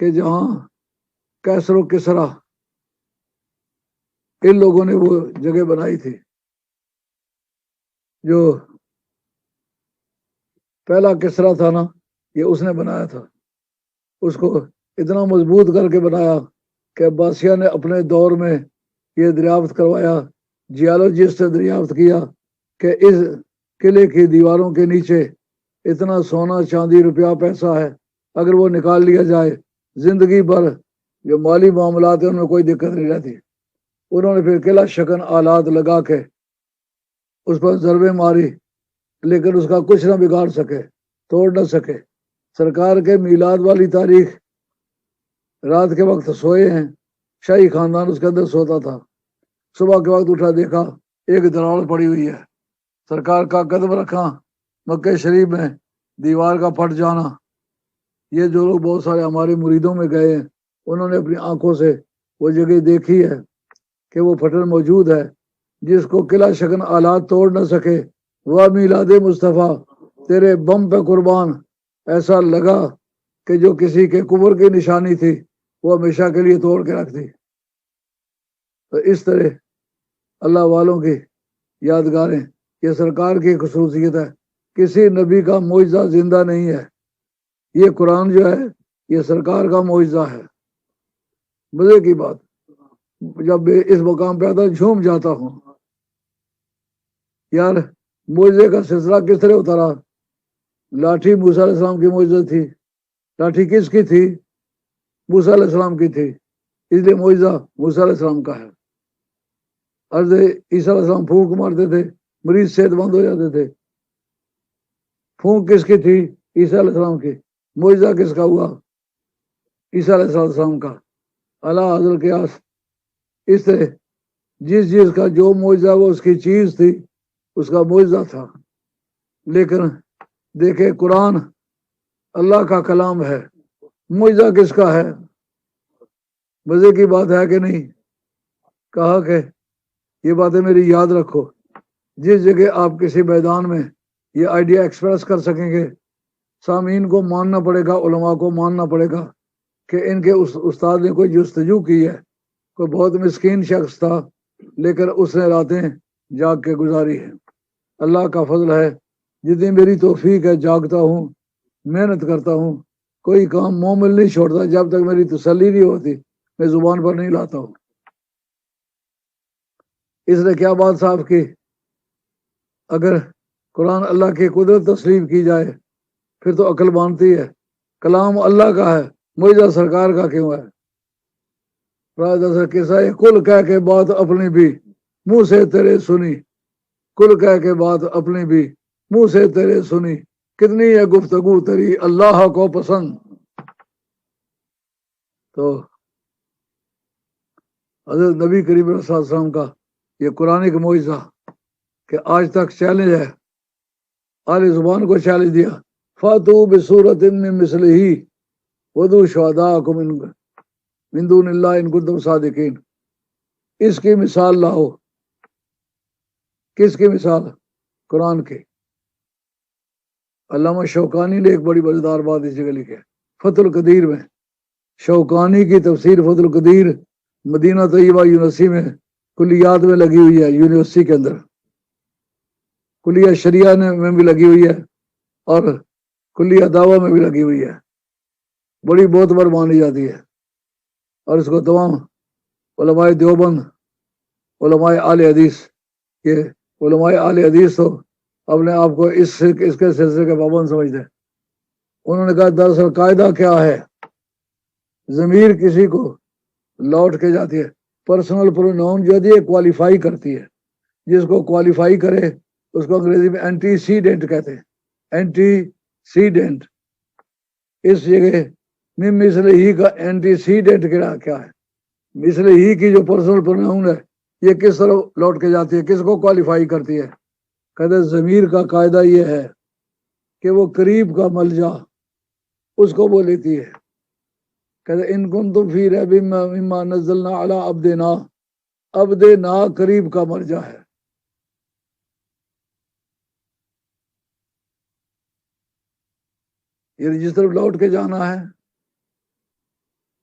کہ جہاں کیسر و کسرا ان لوگوں نے وہ جگہ بنائی تھی، جو پہلا کسرا تھا نا، یہ اس نے بنایا تھا، اس کو اتنا مضبوط کر کے بنایا کہ عباسیہ نے اپنے دور میں یہ دریافت کروایا، جیالوجسٹ نے دریافت کیا کہ اس قلعے کی دیواروں کے نیچے اتنا سونا چاندی روپیہ پیسہ ہے، اگر وہ نکال لیا جائے زندگی بھر جو مالی معاملات ہیں ان میں کوئی دقت نہیں رہتی۔ انہوں نے پھر قلعہ شکن آلات لگا کے اس پر ضربیں ماری، لیکن اس کا کچھ نہ بگاڑ سکے، توڑ نہ سکے۔ سرکار کے میلاد والی تاریخ رات کے وقت سوئے ہیں، شاہی خاندان اس کے اندر سوتا تھا، صبح کے وقت اٹھا دیکھا ایک دراڑ پڑی ہوئی ہے، سرکار کا قدم رکھا مکہ شریف میں، دیوار کا پھٹ جانا۔ یہ جو لوگ بہت سارے ہمارے مریدوں میں گئے ہیں انہوں نے اپنی آنکھوں سے وہ جگہ دیکھی ہے کہ وہ پھٹن موجود ہے، جس کو قلعہ شکن آلات توڑ نہ سکے۔ وہ میلاد مصطفیٰ تیرے بم پہ قربان، ایسا لگا کہ جو کسی کے کفر کی نشانی تھی وہ ہمیشہ کے لیے توڑ کے رکھ دی۔ تو اس طرح اللہ والوں کی یادگاریں، یہ سرکار کی خصوصیت ہے، کسی نبی کا معجزہ زندہ نہیں ہے، یہ قرآن جو ہے یہ سرکار کا معجزہ ہے۔ مزے کی بات، جب اس مقام پہ آتا جھوم جاتا ہوں، یار معجزے کا سلسلہ کس طرح اترا؟ لاٹھی موسیٰ علیہ السلام کی معجزہ تھی، لاٹھی کس کی تھی؟ موسیٰ علیہ السلام کی تھی، اس لیے معجزہ موسیٰ علیہ السلام کا ہے۔ عرض عیسیٰ علیہ السلام پھونک مارتے تھے، مریض صحت مند ہو جاتے تھے، پھونک کس کی تھی؟ عیسیٰ علیہ السلام کی۔ معجزہ کس کا ہوا؟ عیسیٰ علیہ السلام کا۔ اعلیٰ حضرت قیاس، اس طرح جس چیز کا جو معجزہ وہ اس کی چیز تھی، اس کا معجزہ تھا۔ لیکن دیکھیں قرآن اللہ کا کلام ہے، معجزہ کس کا ہے؟ مزے کی بات ہے کہ نہیں؟ کہا کہ یہ باتیں میری یاد رکھو، جس جگہ آپ کسی میدان میں یہ آئیڈیا ایکسپریس کر سکیں گے، سامعین کو ماننا پڑے گا، علماء کو ماننا پڑے گا کہ ان کے استاد نے کوئی جستجو کی ہے، کوئی بہت مسکین شخص تھا لیکن اس نے راتیں جاگ کے گزاری ہے۔ اللہ کا فضل ہے، جتنی میری توفیق ہے جاگتا ہوں، محنت کرتا ہوں، کوئی کام مومل نہیں چھوڑتا جب تک میری تسلی نہیں ہوتی، میں زبان پر نہیں لاتا ہوں۔ اس نے کیا بات صاف کی؟ اگر قرآن اللہ کی قدرت تسلیم کی جائے پھر تو عقل مانتی ہے، کلام اللہ کا ہے، معجزہ سرکار کا کیوں ہے؟ کل کہہ کے بات اپنی بھی منہ سے تیرے سنی، کل کہہ کے بات اپنی بھی منہ سے تیرے سنی، کتنی ہے گفتگو تیری اللہ کو پسند۔ تو حضرت نبی کریم صلی اللہ علیہ وسلم کا یہ قرآن کا معجزہ کہ آج تک چیلنج ہے، اہل زبان کو چیلنج دیا، فاتو بصورت من مثلہ ودعوا شہداءکم من دون اللہ ان کنتم صادقین۔ اس کی مثال لاؤ، کس کی مثال؟ قرآن کی۔ علامہ شوکانی نے ایک بڑی مزیدار بات اس جگہ لکھی ہے فتح القدیر میں، شوکانی کی تفسیر فتح القدیر مدینہ طیبہ یونیورسٹی میں کلیات میں لگی ہوئی ہے، یونیورسٹی کے اندر کلیہ شریعہ میں بھی لگی ہوئی ہے اور کلیہ دعویٰ میں بھی لگی ہوئی ہے، بڑی بہت بار مانی جاتی ہے، اور اس کو تمام علماء دیوبند، علماء اہل حدیث، یہ علماء اہل حدیث تو اپنے آپ کو اس کے سلسلے کے پابند سمجھتے ہیں۔ انہوں نے کہا دراصل قاعدہ کیا ہے؟ ضمیر کسی کو لوٹ کے جاتی ہے، پرسنل پروناؤن جو ہے کوالیفائی کرتی ہے، جس کو کوالیفائی کرے اس کو انگریزی میں اینٹی سیڈنٹ کہتے ہیں، اینٹی سیڈنٹ۔ اس جگہ مثل ہی کا اینٹی سیڈنٹ کیا ہے؟ مثل ہی کی جو پرسنل پروناؤن ہے یہ کس طرح لوٹ کے جاتی ہے، کس کو کوالیفائی کرتی ہے؟ کہتے ضمیر کا قاعدہ یہ ہے کہ وہ قریب کا ملجا اس کو وہ لیتی ہے۔ کہتے ان کنتم فی ریب مما نزلنا علی عبدنا، عبدنا قریب کا ملجا ہے۔ یعنی جس طرف لوٹ کے جانا ہے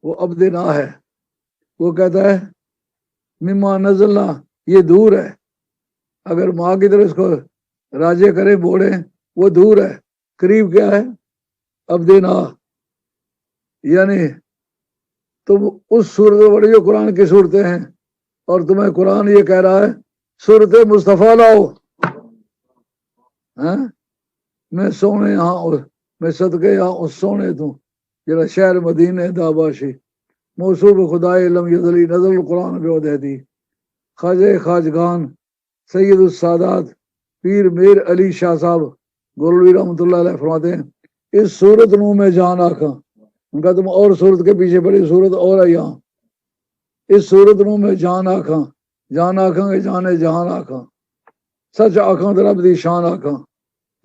وہ عبدنا ہے. وہ کہتا ہے مما نزلنا، یہ دور ہے. اگر ماں کی طرف اس کو راجے کرے بوڑھے، وہ دور ہے. قریب کیا ہے؟ عبدنا. یعنی تم اس صورت میں بڑی جو قرآن کی صورتیں ہیں، اور تمہیں قرآن یہ کہہ رہا ہے صورت مصطفیٰ لاؤ. میں سونے یہاں، میں صدقے یہاں اس سونے تو جرا شہر مدینے داباشی موصوب خدائے لم یزلی نزل القرآن بیودہدی. خواجہ خواجگان سید السادات پیر میر علی شاہ صاحب گولوی رحمۃ اللہ علیہ فرماتے ہیں اس صورت نو میں جان آکھاں. ان کا تم اور صورت کے پیچھے بڑی صورت اور ہے یہاں. اس صورت نو میں جان آکھاں، جان آکھاں کہ جانے جہان آکھاں، سچ آکھاں تو رب دی شان آکھاں،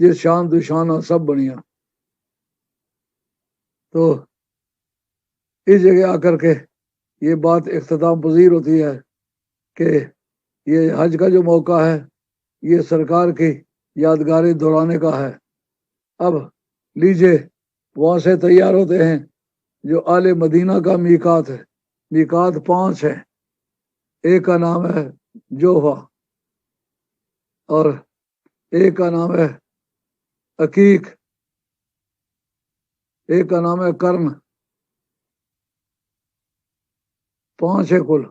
جس شان تو شانہ سب بنیاں. تو اس جگہ آ کر کے یہ بات اختتام پذیر ہوتی ہے کہ یہ حج کا جو موقع ہے یہ سرکار کی یادگاریں دہرانے کا ہے. اب لیجئے وہاں سے تیار ہوتے ہیں جو آل مدینہ کا میقات ہے. میقات 5 ہے. ایک کا نام ہے جوفا، اور ایک کا نام ہے عقیق، ایک کا نام ہے کرن. 5 ہے کل.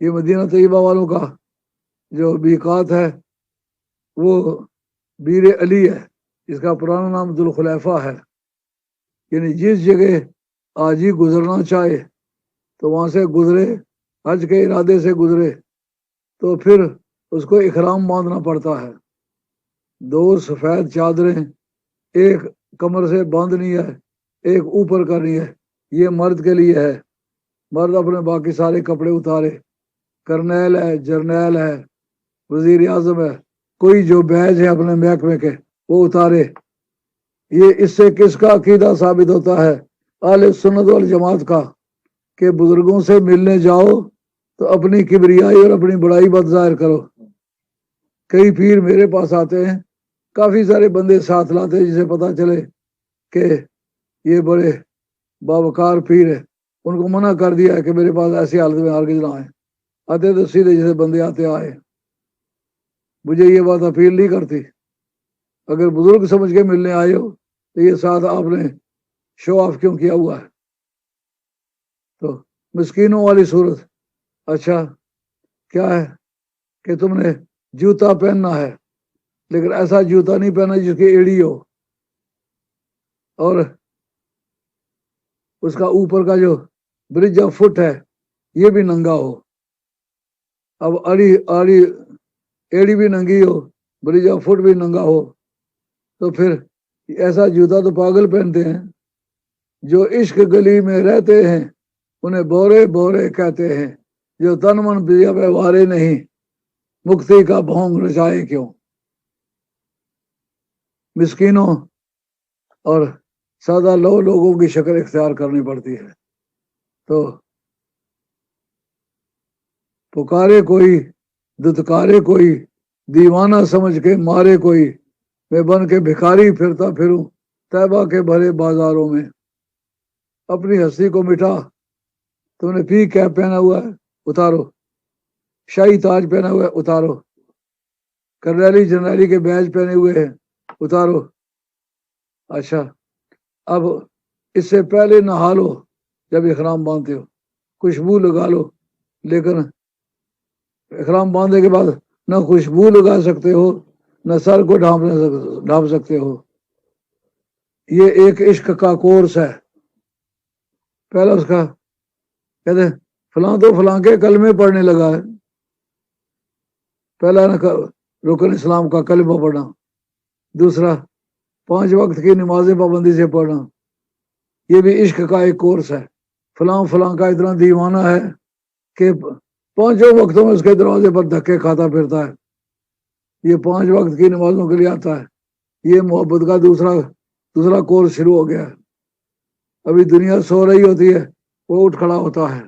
یہ مدینہ طیبہ والوں کا جو میقات ہے وہ بیر علی ہے. اس کا پرانا نام ذوالخلیفہ ہے. یعنی جس جگہ حاجی گزرنا چاہے تو وہاں سے گزرے، حج کے ارادے سے گزرے تو پھر اس کو احرام باندھنا پڑتا ہے. 2 سفید چادریں ایک کمر سے باندھنی ہے، ایک اوپر کرنی ہے. یہ مرد کے لیے ہے. مرد اپنے باقی سارے کپڑے اتارے. کرنیل ہے، جرنیل ہے، وزیر اعظم ہے، کوئی جو بیج ہے اپنے محکمے کے وہ اتارے. یہ اس سے کس کا عقیدہ ثابت ہوتا ہے؟ اہل سنت والجماعت کا، کہ بزرگوں سے ملنے جاؤ تو اپنی کبریائی اور اپنی بڑائی مت ظاہر کرو. کئی پیر میرے پاس آتے ہیں، کافی سارے بندے ساتھ لاتے ہیں جسے پتہ چلے کہ یہ بڑے باوقار پیر ہے. ان کو منع کر دیا ہے کہ میرے پاس ایسی حالت میں ہرگز نہ آئے. آتے تو سیدھے جیسے بندے آتے آئے. مجھے یہ بات اپیل نہیں کرتی. اگر بزرگ سمجھ کے ملنے آئے ہو تو یہ ساتھ آپ نے شو آف کیوں کیا ہوا ہے؟ تو مسکینوں والی صورت. اچھا کیا ہے کہ تم نے جوتا پہننا ہے، لیکن ایسا جوتا نہیں پہنا جس کی ایڑی ہو، اور اس کا اوپر کا جو برج آف فٹ ہے یہ بھی ننگا ہو. اب آڑی ایڑی بھی ننگی ہو، برج آف فٹ بھی ننگا ہو، تو پھر ایسا جوتا تو پاگل پہنتے ہیں. جو عشق گلی میں رہتے ہیں انہیں بورے بورے کہتے ہیں، جو تن من پیا پہ وارے نہیں مکتی کا بھونگ رچائے کیوں. مسکینوں اور سادہ لوگوں کی شکل اختیار کرنی پڑتی ہے. تو پکارے کوئی دتکارے کوئی، دیوانہ سمجھ کے مارے کوئی، میں بن کے بھکاری پھرتا پھروں طیبہ کے بھرے بازاروں میں. اپنی ہستی کو مٹا. تم نے پی کیپ پہنا ہوا ہے اتارو، شاہی تاج پہنا ہوا ہے اتارو، کرنیلی جرنیلی کے بیج پہنے ہوئے ہیں اتارو. اچھا اب اس سے پہلے نہا لو جب احرام باندھتے ہو، خوشبو لگا لو. لیکن احرام باندھنے کے بعد نہ خوشبو لگا سکتے ہو نہ سر کو ڈھانپ سکتے ہو. یہ ایک عشق کا کورس ہے. پہلا اس کا کہتے ہیں فلاں تو فلاں کے کلمے پڑھنے لگا ہے. پہلا رکن اسلام کا کلمہ پڑھنا. دوسرا 5 وقت کی نمازیں پابندی سے پڑھنا. یہ بھی عشق کا ایک کورس ہے. فلاں فلاں کا اتنا دیوانہ ہے کہ 5 وقتوں میں اس کے دروازے پر دھکے کھاتا پھرتا ہے. یہ 5 وقت کی نمازوں کے لیے آتا ہے. یہ محبت کا دوسرا کورس شروع ہو گیا ہے. ابھی دنیا سو رہی ہوتی ہے، وہ اٹھ کھڑا ہوتا ہے.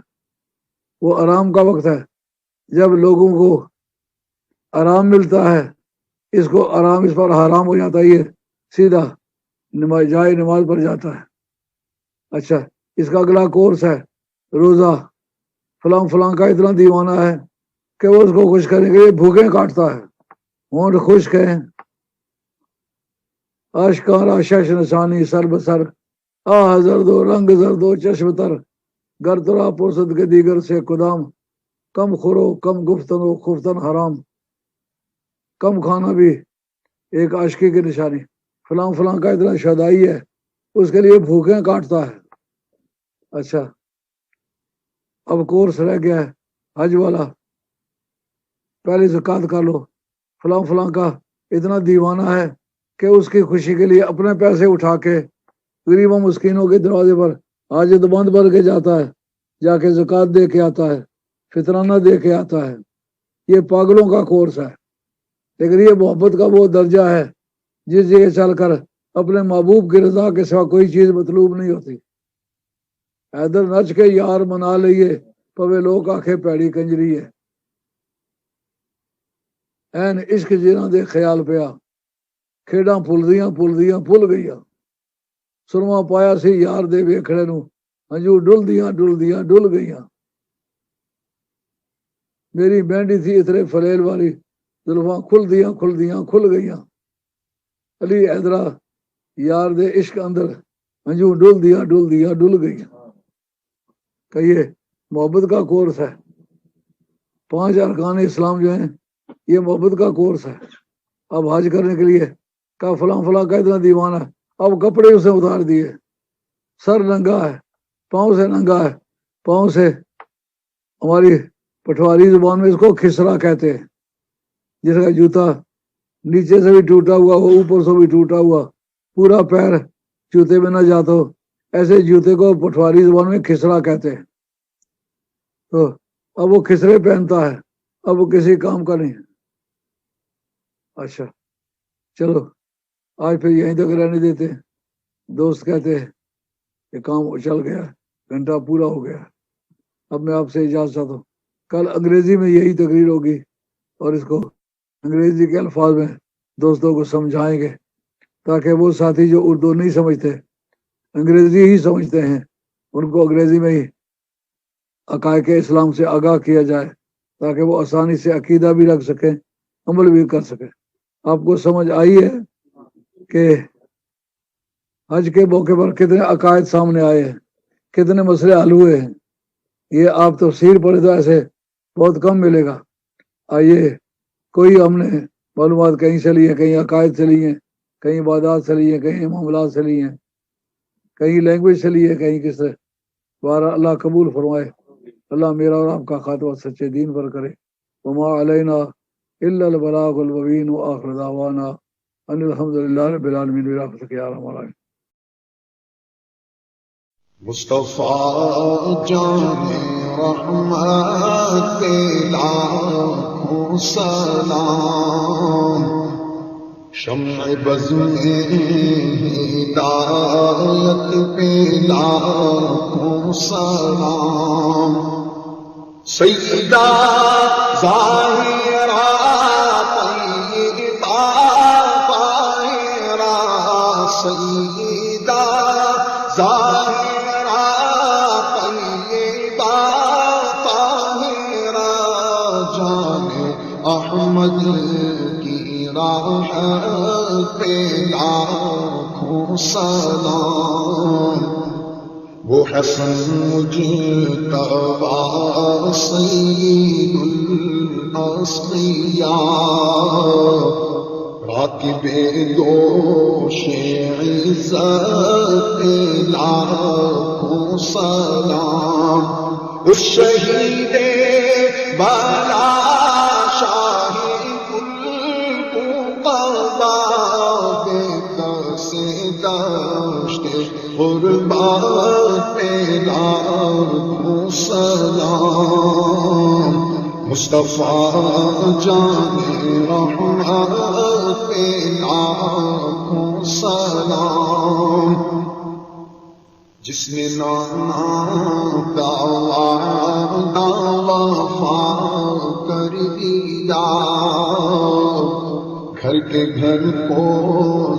وہ آرام کا وقت ہے. جب لوگوں کو آرام ملتا ہے، اس کو آرام اس پر حرام ہو جاتا ہے، یہ سیدھا نماز پر جاتا ہے. اچھا اس کا اگلا کورس ہے روزہ، فلاں فلاں کا اتنا دیوانہ ہے کہ وہ اس کو خوش کرنے کے لیے بھوکیں کاٹتا ہے، ہونٹ خشک ہیں، اشکارا شش نشانی سر بسر، آہ زرد و رنگ زرد و چشم تر، گر ترا پرسد کے دیگر سے کدام، کم خورو کم گفتن و خفتن حرام، کم کھانا بھی ایک عاشقی کی نشانی، فلاں فلاں کا اتنا شدائی ہے اس کے لیے بھوکیں کاٹتا ہے۔ اچھا اب کورس رہ گیا ہے حج والا، پہلے زکوٰۃ کر لو، فلاں فلاں کا اتنا دیوانہ ہے کہ اس کی خوشی کے لیے اپنے پیسے اٹھا کے غریبوں مسکینوں کے دروازے پر حاجت بند بن کے جاتا ہے، جا کے زکوٰۃ دے کے آتا ہے، فطرانہ دے کے آتا ہے۔ یہ پاگلوں کا کورس ہے، لیکن یہ محبت کا وہ درجہ ہے جس جگہ چل کر اپنے محبوب کی رضا کے سوا کوئی چیز مطلوب نہیں ہوتی۔ حیدر نچ کے یار منا لئیے پوے لوگ آنکھیں پیڑی کنجری ہے، این عشق جنہاں دے خیال پیا، کھیڑاں پھل گئیاں، سرما پایا سی یار دے ویکھڑے نو، ہنجو ڈل گئیاں، میری مہندی تھی اترے فلیل والی، زلفاں کھل گئیاں، علی حیدرا یار دے عشق اندر ہنجو ڈل گئیاں۔ کہ یہ محبت کا کورس ہے، 5 ارکان اسلام جو ہیں یہ محبت کا کورس ہے۔ اب حج کرنے کے لیے کہا فلاں فلاں کا اتنا دیوانہ ہے، اب کپڑے اسے اتار دیے، سر ننگا ہے، پاؤں سے ننگا ہے، پاؤں سے ہماری پٹواری زبان میں اس کو کھسرا کہتے ہیں، جس کا جوتا نیچے سے بھی ٹوٹا ہوا ہو اوپر سے بھی ٹوٹا ہوا، پورا پیر جوتے میں نہ جاتا ہو، ایسے جوتے کو پٹواری زبان میں کھسرا کہتے ہیں۔ تو اب وہ کھسرے پہنتا ہے، اب وہ کسی کام کا نہیں ہے۔ اچھا چلو آج پھر یہیں تک رہنے دیتے ہیں، دوست کہتے ہیں کہ کام چل گیا، گھنٹہ پورا ہو گیا، اب میں آپ سے اجازت چاہتا ہوں، کل انگریزی میں یہی تقریر ہوگی اور اس کو انگریزی کے الفاظ میں دوستوں کو سمجھائیں گے تاکہ وہ ساتھی جو اردو نہیں سمجھتے انگریزی ہی سمجھتے ہیں ان کو انگریزی میں ہی عقائد اسلام سے آگاہ کیا جائے تاکہ وہ آسانی سے عقیدہ بھی رکھ سکیں، عمل بھی کر سکیں۔ آپ کو سمجھ آئی ہے کہ حج کے موقع پر کتنے عقائد سامنے آئے ہیں، کتنے مسئلے حل ہوئے ہیں؟ یہ آپ تفسیر پڑھے تو ایسے بہت کم ملے گا۔ آئیے کوئی ہم نے معلومات کہیں سے لی ہیں، کہیں عقائد سے لی ہیں، کہیں عبادات سے لی ہیں، کہیں معاملات سے لی ہیں، کہیں لینگویج سے لی ہے، کہیں کس سے۔ بارہ اللہ قبول فرمائے، اللہ میرا اور آپ کا خاتمہ سچے دین پر کرے۔ وما علینا الا البلاغ المبین وآخر دعوانا ان الحمدللہ رب العالمین برحمتک یا ارحم الراحمین۔ مصطفیٰ جان رحمت لاکھوں سلام، شمع بزم ہدایت پہ لاکھوں سلام، سیدہ ظاہرہ طیبہ طاہرہ، سیدہ ظاہرہ طیبہ طاہرہ، جان احمد کی راہ پہ لاکھوں سلام، وہ حسن مجتبی سید الاصفیاء، راکب دوش عزت لاکھوں سلام، اس شہید بالا شاہ قبا، بے کس دشت قربات پہ لاکھوں سلام، مصطفیٰ جان رحمت پہ لاکھوں سلام، جس نے نام دعویٰ وفا کر دیا، گھر کے گھر کو